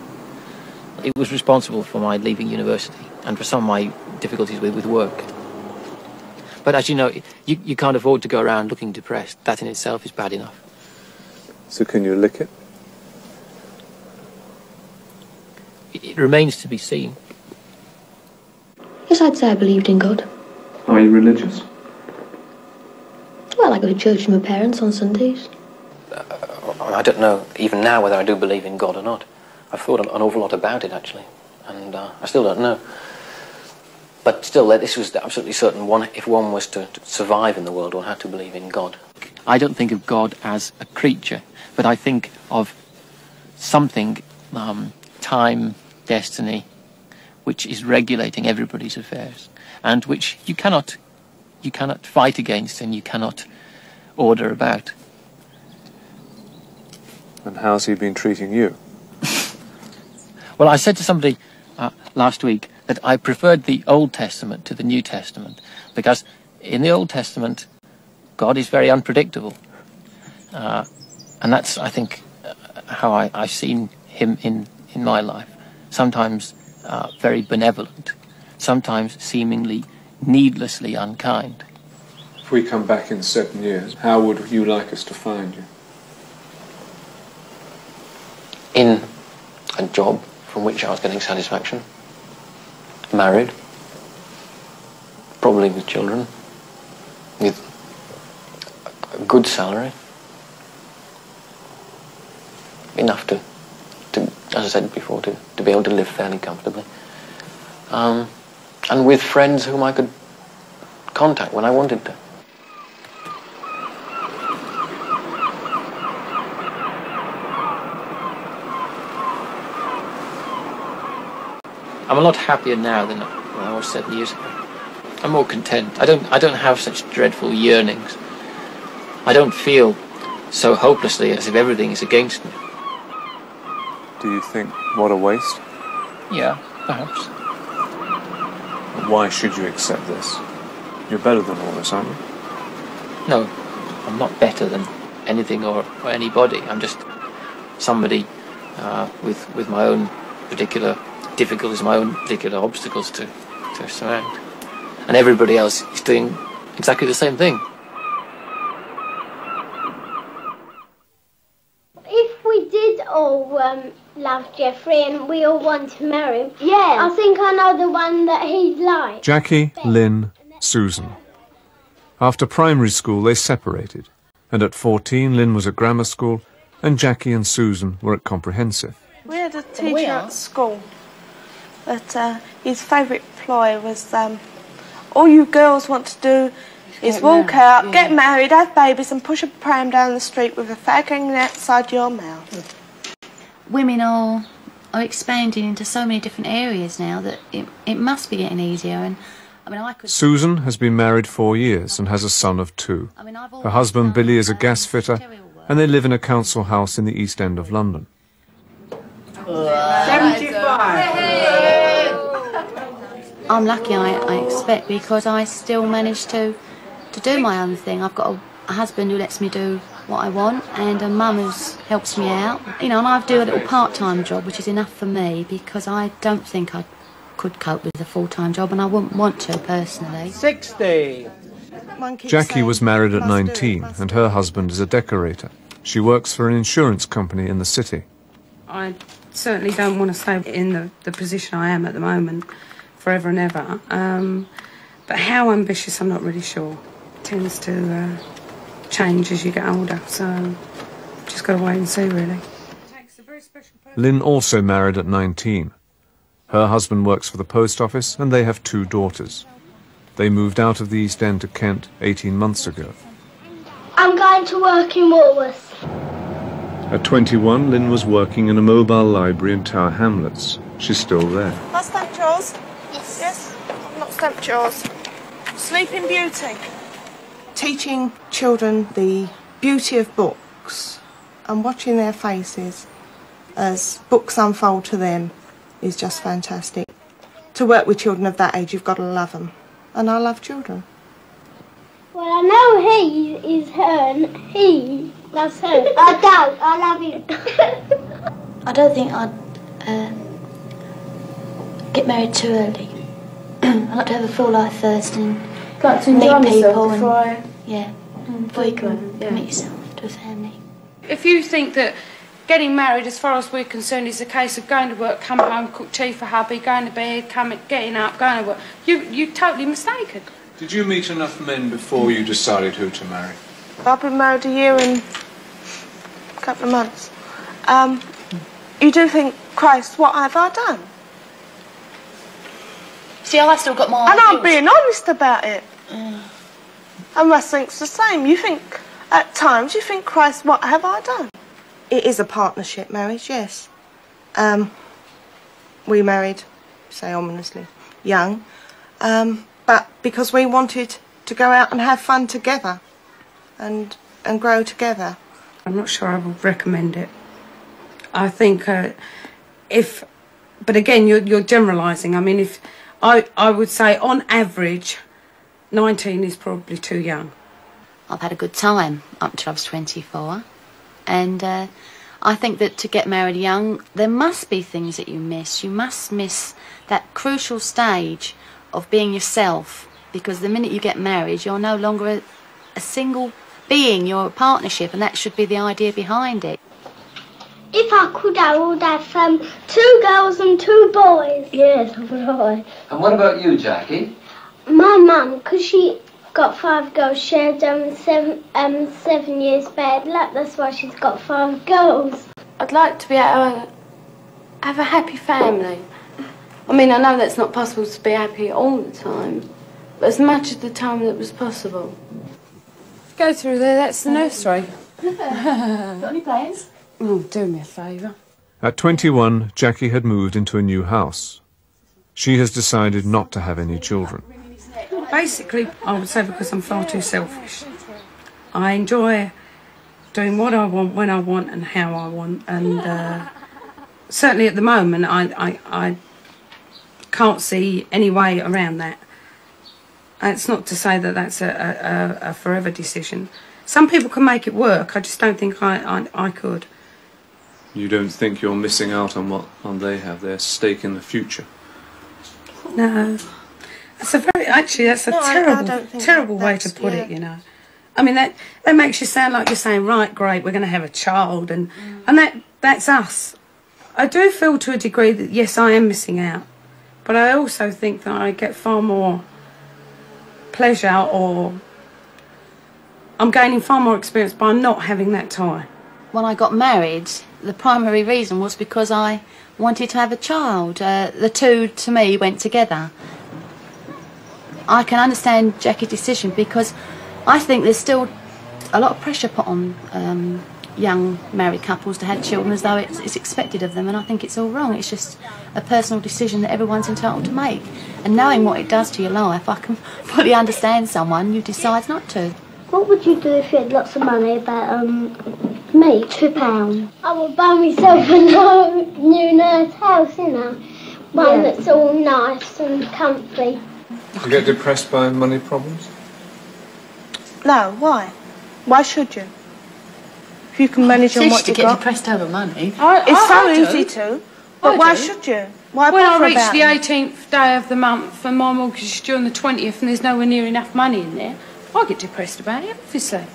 It was responsible for my leaving university and for some of my difficulties with work. But as you know, you can't afford to go around looking depressed. That in itself is bad enough. So can you lick it? It remains to be seen. Yes, I'd say I believed in God. Are you religious? Well, I go to church with my parents on Sundays. I don't know, even now, whether I do believe in God or not. I've thought an awful lot about it, actually, and I still don't know. But still, this was absolutely certain. If one was to survive in the world, one had to believe in God. I don't think of God as a creature, but I think of something, time, destiny, which is regulating everybody's affairs, and which you cannot fight against and you cannot order about. And how's he been treating you? Well, I said to somebody last week that I preferred the Old Testament to the New Testament, because in the Old Testament, God is very unpredictable. And that's, I think, how I've seen him in my life. Sometimes very benevolent, sometimes seemingly needlessly unkind. If we come back in 7 years, how would you like us to find you? In a job from which I was getting satisfaction, married, probably with children, with a good salary, enough to as I said before, to be able to live fairly comfortably, and with friends whom I could contact when I wanted to. I'm a lot happier now than when I was 7 years ago. I'm more content. I don't have such dreadful yearnings. I don't feel so hopelessly as if everything is against me. Do you think, what a waste? Yeah, perhaps. Why should you accept this? You're better than all this, aren't you? No, I'm not better than anything or anybody. I'm just somebody with my own particular difficulties, my own particular obstacles to surmount. And everybody else is doing exactly the same thing. If we did all love Jeffrey and we all want to marry him, yeah, I think I know the one that he'd like. Jackie, Lynn, Susan. After primary school, they separated, and at 14, Lynn was at grammar school, and Jackie and Susan were at comprehensive. We had a teacher at school that his favourite ploy was, all you girls want to do is walk out, get married, have babies and push a pram down the street with a fag hanging outside your mouth. Women are expanding into so many different areas now that it must be getting easier, and Susan has been married 4 years and has a son of 2. Her husband Billy is a gas fitter, and they live in a council house in the East End of London. 75. I'm lucky, I expect, because I still manage to do my own thing. I've got a husband who lets me do what I want, and a mum who helps me out. You know, and I do a little part-time job, which is enough for me, because I don't think I could cope with a full-time job, and I wouldn't want to, personally. 60. Jackie was married at 19, and her husband is a decorator. She works for an insurance company in the city. I certainly don't want to stay in the position I am at the moment forever and ever. But how ambitious, I'm not really sure. It tends to change as you get older, so just got to wait and see, really. Lynn also married at 19. Her husband works for the post office, and they have 2 daughters. They moved out of the East End to Kent 18 months ago. I'm going to work in Woolworths. At 21, Lynn was working in a mobile library in Tower Hamlets. She's still there. I stamped yours? Yes. I've not stamped yours. Sleeping Beauty. Teaching children the beauty of books and watching their faces as books unfold to them is just fantastic. To work with children of that age, you've got to love them. And I love children. Well, I know he is her and he loves her. I don't. I love him. I don't think I'd get married too early. I'd like to have a full life first and like to meet people before and before you can commit yourself to a family. If you think that getting married, as far as we're concerned, is a case of going to work, come home, cook tea for hubby, going to bed, getting up, going to work, you're totally mistaken. Did you meet enough men before you decided who to marry? I've been married a year and a couple of months. You do think, Christ, what have I done? See, I've still got my And I'm being honest about it. And Russ thinks the same. You think, at times, you think, Christ, what have I done? It is a partnership marriage, yes. We married, say ominously, young, but because we wanted to go out and have fun together and grow together. I'm not sure I would recommend it. I think but again, you're generalising. I mean, if I would say on average, 19 is probably too young. I've had a good time up till I was 24, and I think that to get married young, there must be things that you miss. You must miss that crucial stage of being yourself, because the minute you get married, you're no longer a single being, you're a partnership, and that should be the idea behind it. If I could, I would have 2 girls and 2 boys. Yes, I would. And what about you, Jackie? My mum, because she got 5 girls, she had 7 years bad luck, that's why she's got 5 girls. I'd like to be able to have a happy family. I mean, I know that's not possible to be happy all the time, but as much of the time that was possible. Go through there, that's the nursery. Got any plans? Oh, do me a favour. At 21, Jackie had moved into a new house. She has decided not to have any children. Basically, I would say because I'm far too selfish. I enjoy doing what I want, when I want and how I want, and certainly at the moment I can't see any way around that. It's not to say that that's a forever decision. Some people can make it work, I just don't think I could. You don't think you're missing out on what they have, their stake in the future? No. That's a terrible way to put it, you know. I mean, that makes you sound like you're saying, right, great, we're going to have a child, and that's us. I do feel to a degree that, yes, I am missing out, but I also think that I get far more pleasure, or I'm gaining far more experience by not having that tie. When I got married, the primary reason was because I wanted to have a child. The two, to me, went together. I can understand Jackie's decision because I think there's still a lot of pressure put on young married couples to have children as though it's expected of them, and I think it's all wrong. It's just a personal decision that everyone's entitled to make. And knowing what it does to your life, I can fully understand someone who decides not to. What would you do if you had lots of money? About me, £2. I would buy myself a new nice house, you know, one that's all nice and comfy. Do you get depressed by money problems? No, why? Why should you? If you can manage on what to you've get got. depressed over money. It's so easy to. But why should you? Why when I bother reach about the it? 18th day of the month and my mortgage is due on the 20th and there's nowhere near enough money in there, I get depressed about it, obviously.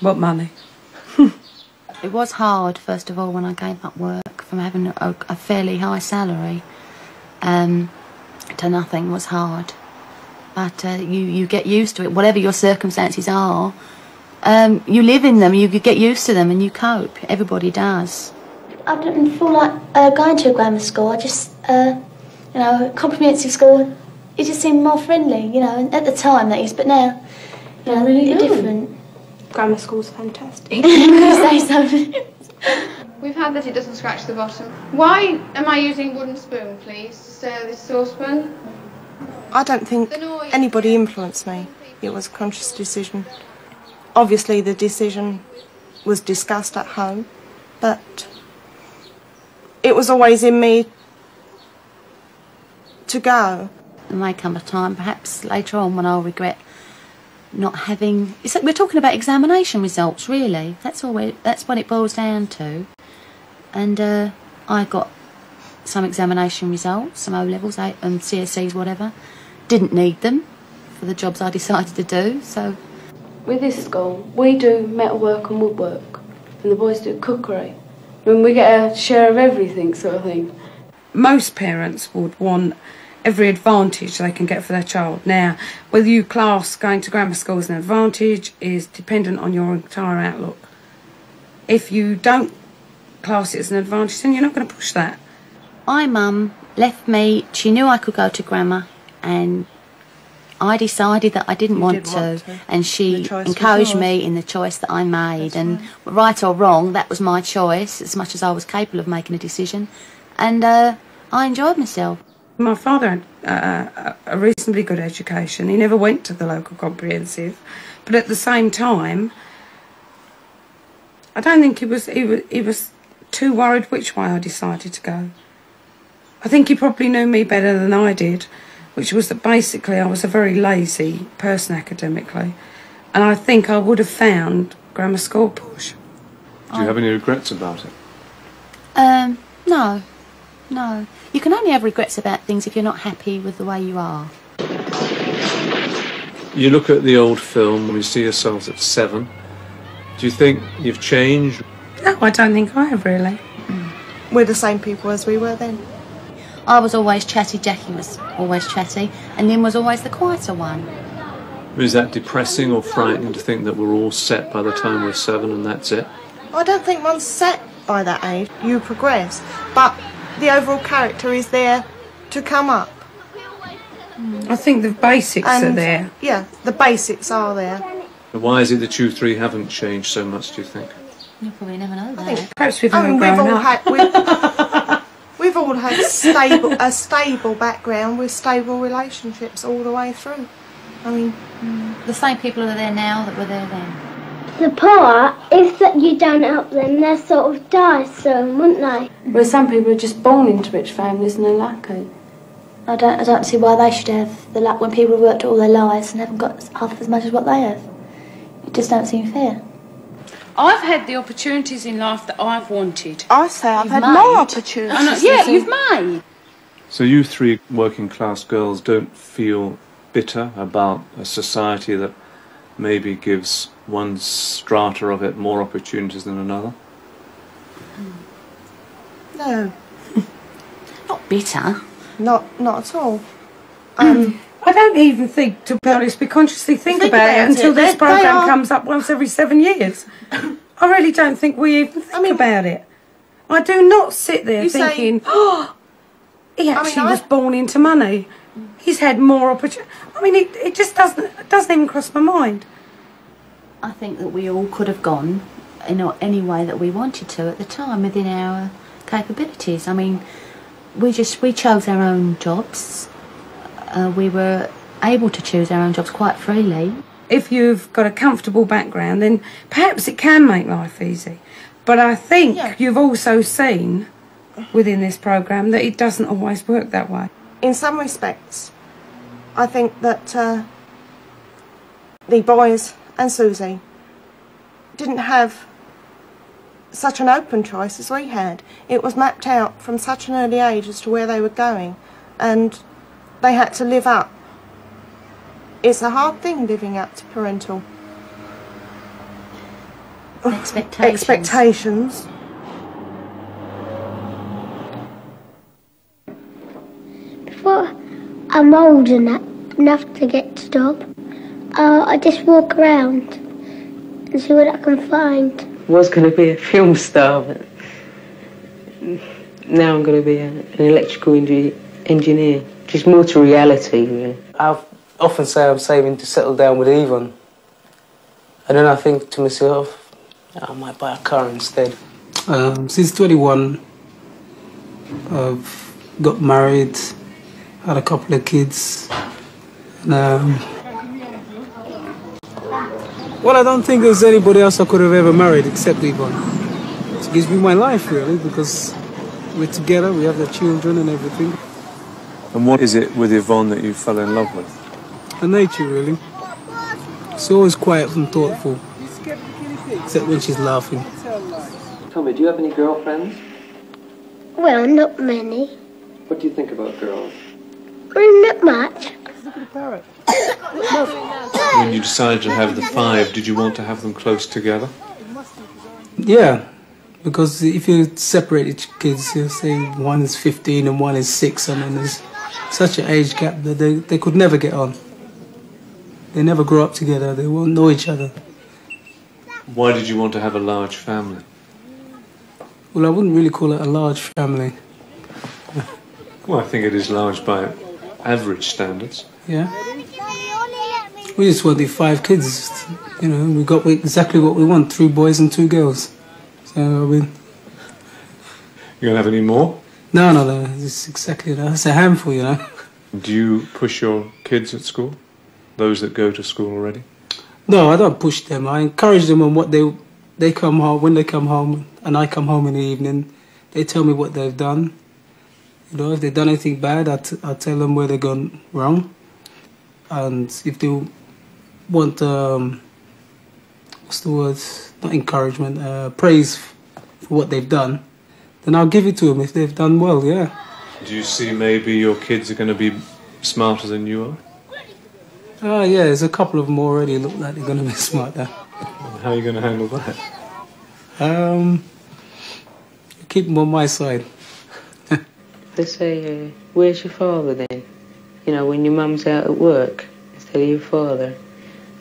What money? It was hard, first of all, when I gave up work from having a fairly high salary to nothing was hard. But you get used to it. Whatever your circumstances are, you live in them, you get used to them and you cope. Everybody does. I didn't feel like going to a grammar school. I just, you know, comprehensive school, it just seemed more friendly, you know, at the time that is, but now, you know, really different. Grammar school's fantastic. You say so. We've had that it doesn't scratch the bottom. Why am I using wooden spoon, please, to stir this saucepan? I don't think anybody influenced me. It was a conscious decision. Obviously the decision was discussed at home, but it was always in me to go. There may come a time, perhaps later on, when I'll regret not having... We're talking about examination results, really. That's what it boils down to. And I got some examination results, some O-levels, CSEs, whatever. Didn't need them for the jobs I decided to do, so... With this school, we do metalwork and woodwork, and the boys do cookery. And we get a share of everything, sort of thing. Most parents would want every advantage they can get for their child. Now, whether you class going to grammar school as an advantage is dependent on your entire outlook. If you don't class it as an advantage, then you're not going to push that. My mum left me, she knew I could go to grammar, and I decided that I didn't want to, and she encouraged me in the choice that I made. And right or wrong, that was my choice, as much as I was capable of making a decision. And I enjoyed myself. My father had a reasonably good education. He never went to the local comprehensive, but at the same time, I don't think he was too worried which way I decided to go. I think he probably knew me better than I did, which was that basically I was a very lazy person academically, and I think I would have found grammar school push. Do you have any regrets about it? No. No. You can only have regrets about things if you're not happy with the way you are. You look at the old film and you see yourselves at 7. Do you think you've changed? No, I don't think I have really. We're the same people as we were then. I was always chatty, Jackie was always chatty, and Nim was always the quieter one. Is that depressing or frightening to think that we're all set by the time we're 7 and that's it? I don't think one's set by that age. You progress, but the overall character is there to come up. I think the basics are there. Yeah, the basics are there. Why is it that you three haven't changed so much, do you think? You'll probably never know that. I think, perhaps we've all grown up. We've all had a stable background with stable relationships all the way through. I mean, the same people are there now that were there then. The poor, if that you don't help them, they'll sort of die soon, wouldn't they? Where some people are just born into rich families and they're lucky. I don't see why they should have the luck when people have worked all their lives and haven't got half as much as what they have. It just don't seem fair. I've had the opportunities in life that I've wanted. I say I've had more opportunities. Yeah, you've made. So you three working class girls don't feel bitter about a society that maybe gives one strata of it more opportunities than another? No. Not bitter. Not at all. I don't even think, to be honest, we consciously think about it until this programme comes up once every 7 years. I really don't think we even think about it. I do not sit there thinking, oh, he actually was born into money. He's had more opportunity. I mean, it just doesn't even cross my mind. I think that we all could have gone in any way that we wanted to at the time within our capabilities. I mean, we chose our own jobs. We were able to choose our own jobs quite freely. If you've got a comfortable background, then perhaps it can make life easy. But I think you've also seen within this programme that it doesn't always work that way. In some respects, I think that the boys and Susie didn't have such an open choice as we had. It was mapped out from such an early age as to where they were going, and they had to live up. It's a hard thing living up to parental expectations. Before I'm old enough to get a job, I just walk around and see what I can find. I was going to be a film star, but now I'm going to be an electrical engineer. Just more to reality, really. I often say I'm saving to settle down with Yvonne. And then I think to myself, I might buy a car instead. Since 21, I've got married, had a couple of kids. And, well, I don't think there's anybody else I could have ever married except Yvonne. She gives me my life, really, because we're together, we have the children and everything. And what is it with Yvonne that you fell in love with? Her nature, really. She's always quiet and thoughtful, except when she's laughing. Tommy, do you have any girlfriends? Well, not many. What do you think about girls? Well, not much. When you decided to have the 5, did you want to have them close together? Yeah, because if you separate each kids, you say one is 15 and one is 6, I mean, there's such an age gap that they could never get on. They never grow up together, they won't know each other. Why did you want to have a large family? Well, I wouldn't really call it a large family. Well, I think it is large by average standards. Yeah. We just wanted 5 kids, you know, we got exactly what we want, 3 boys and 2 girls. So, I mean... You gonna have any more? No, it's exactly that. It's a handful, you know. Do you push your kids at school? Those that go to school already? No, I don't push them. I encourage them on what they come home, when they come home, and I come home in the evening, they tell me what they've done. You know, if they've done anything bad, I tell them where they've gone wrong. And if they want, what's the word? Not encouragement, praise for what they've done, then I'll give it to them if they've done well, yeah. Do you see maybe your kids are going to be smarter than you are? Yeah, there's a couple of them already look like they're going to be smarter. How are you going to handle that? Keep them on my side. They say, where's your father then? You know, when your mum's out at work, instead of your father.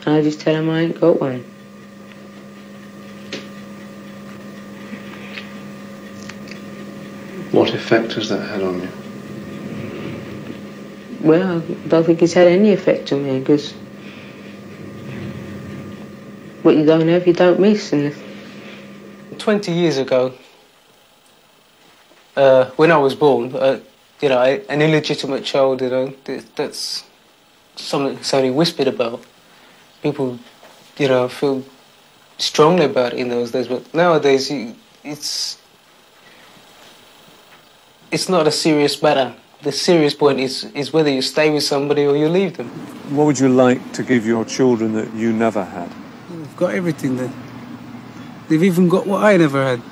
And I just tell them I ain't got one. What effect has that had on you? Well, I don't think it's had any effect on me, because what you don't have, you don't miss. And 20 years ago, when I was born, you know, an illegitimate child, you know, that's something that's only whispered about. People, you know, feel strongly about it in those days, but nowadays it's not a serious matter. The serious point is whether you stay with somebody or you leave them. What would you like to give your children that you never had? They've got everything then. They've even got what I never had.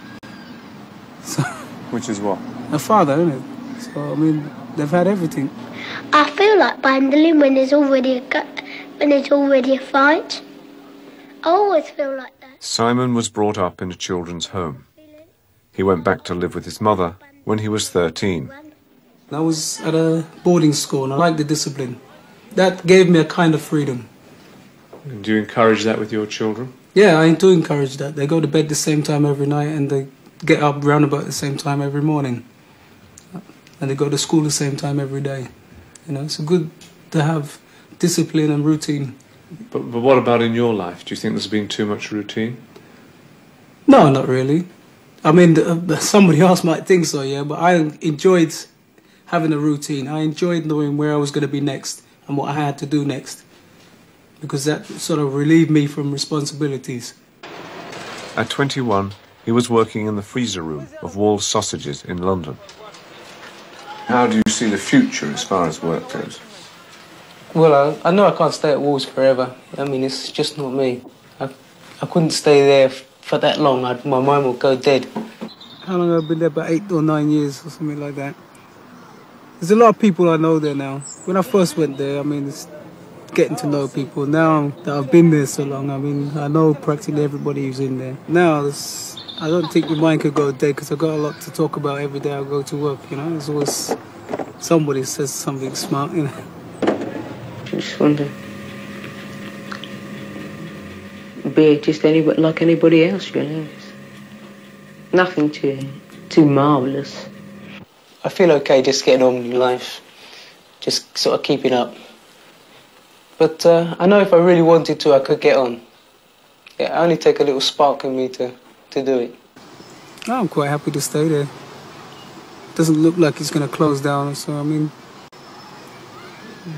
So, which is what? A father, isn't it? So, I mean, they've had everything. I feel like bundling when there's already a fight. I always feel like that. Simon was brought up in a children's home. He went back to live with his mother when he was 13. I was at a boarding school and I liked the discipline. That gave me a kind of freedom. And do you encourage that with your children? Yeah, I do encourage that. They go to bed the same time every night and they get up round about the same time every morning. And they go to school the same time every day. You know, it's good to have discipline and routine. But what about in your life? Do you think there's been too much routine? No, not really. I mean, somebody else might think so, yeah, but I enjoyed having a routine. I enjoyed knowing where I was going to be next and what I had to do next, because that sort of relieved me from responsibilities. At 21, he was working in the freezer room of Wall's Sausages in London. How do you see the future as far as work goes? Well, I know I can't stay at Wall's forever. I mean, it's just not me. I couldn't stay there for that long. My mind would go dead. How long have I been there? About 8 or 9 years or something like that. There's a lot of people I know there now. When I first went there, I mean, it's getting to know people. Now that I've been there so long, I mean, I know practically everybody who's in there. Now, I don't think your mind could go dead because I've got a lot to talk about every day I go to work, you know. There's always somebody says something smart, you know. I just wonder, be just like anybody else, you know. Nothing too marvellous. I feel okay just getting on with life, just sort of keeping up. But I know if I really wanted to, I could get on. Yeah, I only take a little spark in me to do it. I'm quite happy to stay there. Doesn't look like it's going to close down, so I mean,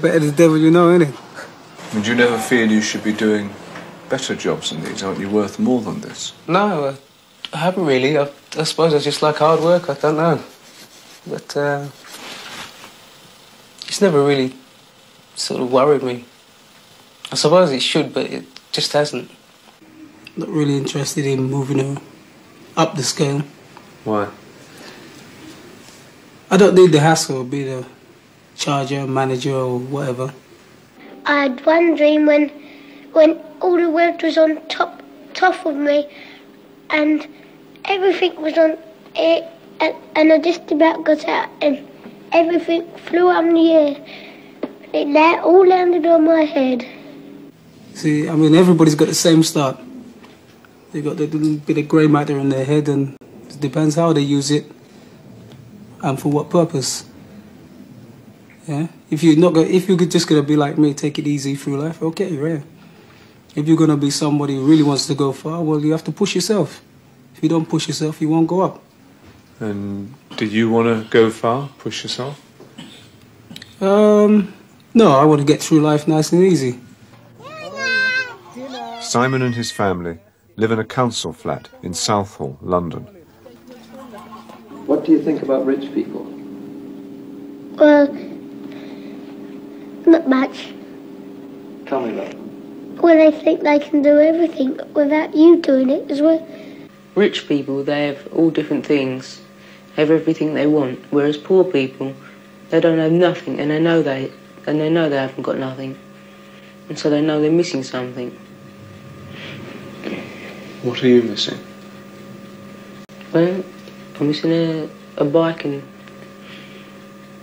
better the devil you know, innit? And you never feel you should be doing better jobs than these? Aren't you worth more than this? No, I haven't really. I suppose I just like hard work, I don't know. But it's never really sort of worried me. I suppose it should, but it just hasn't. Not really interested in moving up the scale. Why? I don't need the hassle of being a charger, manager or whatever. I had one dream when all the world was on top of me and everything was on it, and I just about got out and everything flew up in the air. It all landed on my head. See, I mean, everybody's got the same start. They've got a little bit of grey matter in their head, and it depends how they use it and for what purpose. Yeah, if you're just gonna be like me, take it easy through life, okay, yeah. If you're gonna be somebody who really wants to go far, well, you have to push yourself. If you don't push yourself, you won't go up. And do you want to go far, push yourself? No, I want to get through life nice and easy. Simon and his family live in a council flat in Southall, London. What do you think about rich people? Well, not much. Tell me about it. Well, they think they can do everything without you doing it as well. Rich people, they have all different things, have everything they want, whereas poor people, they don't have nothing, and they know they haven't got nothing, and so they know they're missing something. What are you missing? Well, I'm missing a bike and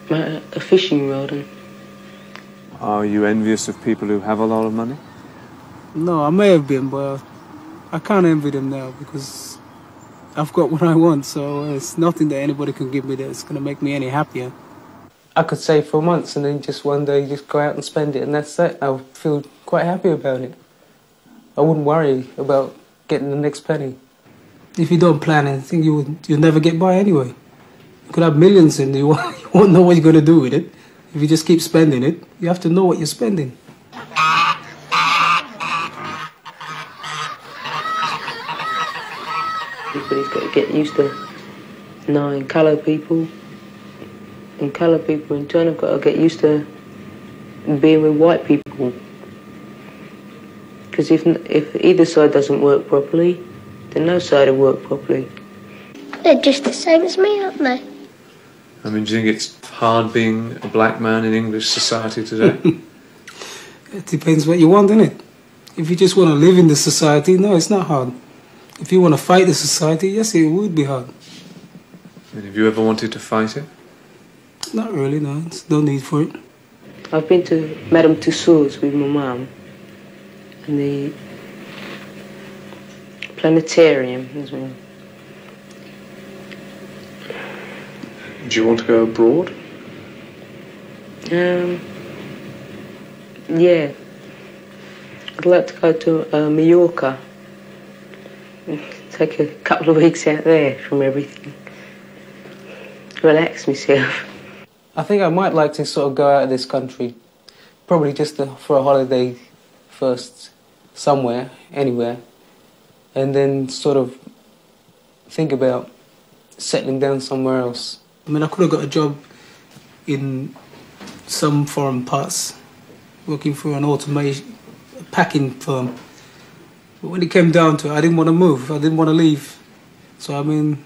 a fishing rod. And are you envious of people who have a lot of money? No, I may have been, but I can't envy them now because I've got what I want, so it's nothing that anybody can give me that's going to make me any happier. I could save for months and then just one day just go out and spend it, and that's it. I would feel quite happy about it. I wouldn't worry about getting the next penny. If you don't plan anything, you'll never get by anyway. You could have millions and you won't know what you're going to do with it. If you just keep spending it, you have to know what you're spending. Everybody's got to get used to knowing coloured people, and coloured people in turn have got to get used to being with white people. Because if either side doesn't work properly, then no side will work properly. They're just the same as me, aren't they? I mean, do you think it's hard being a black man in English society today? It depends what you want, innit? If you just want to live in the society, no, it's not hard. If you want to fight the society, yes, it would be hard. And have you ever wanted to fight it? Not really, no. There's no need for it. I've been to Madame Tussauds with my mum, and the planetarium as well. Do you want to go abroad? Yeah. I'd like to go to Mallorca. take a couple of weeks out there from everything. Relax myself. I think I might like to sort of go out of this country, probably just for a holiday first, somewhere, anywhere, and then sort of think about settling down somewhere else. I mean, I could have got a job in some foreign parts, working for an automation packing firm. But when it came down to it, I didn't want to move, I didn't want to leave. So, I mean,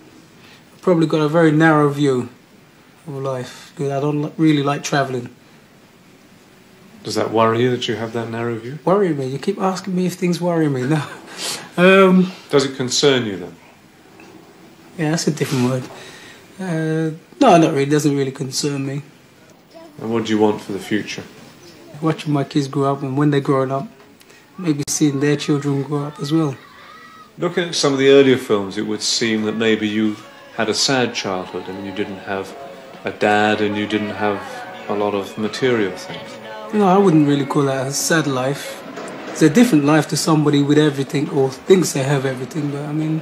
I probably got a very narrow view of life, because I don't really like travelling. Does that worry you, that you have that narrow view? Worry me? You keep asking me if things worry me. No. Does it concern you then? Yeah, that's a different word. No, not really. It doesn't really concern me. And what do you want for the future? Watching my kids grow up, and when they're growing up, maybe seeing their children grow up as well. Looking at some of the earlier films, it would seem that maybe you had a sad childhood. I mean, you didn't have a dad and you didn't have a lot of material things. No, I wouldn't really call that a sad life. It's a different life to somebody with everything or thinks they have everything, but I mean,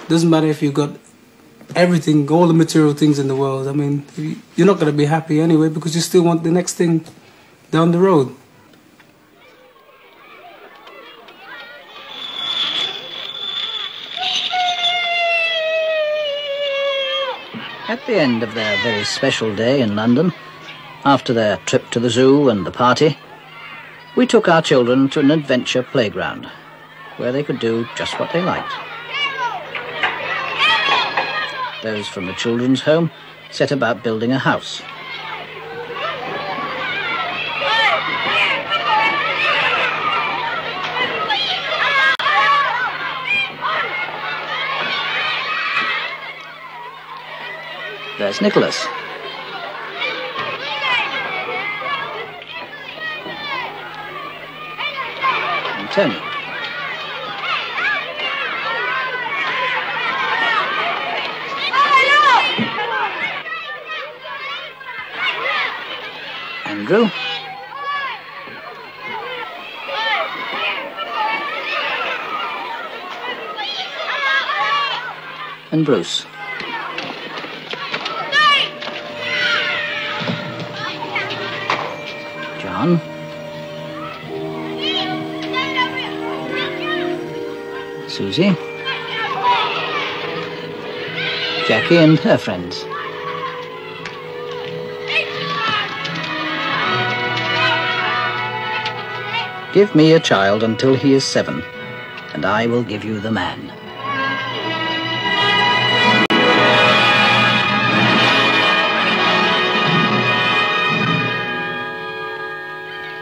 it doesn't matter if you've got everything, all the material things in the world. I mean, you're not going to be happy anyway because you still want the next thing down the road. At the end of their very special day in London, after their trip to the zoo and the party, we took our children to an adventure playground, where they could do just what they liked. Those from the children's home set about building a house. There's Nicholas. And Tony. Andrew. And Bruce. John. Susie. Jackie and her friends. Give me a child until he is 7, and I will give you the man.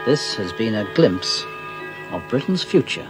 This has been a glimpse of Britain's future.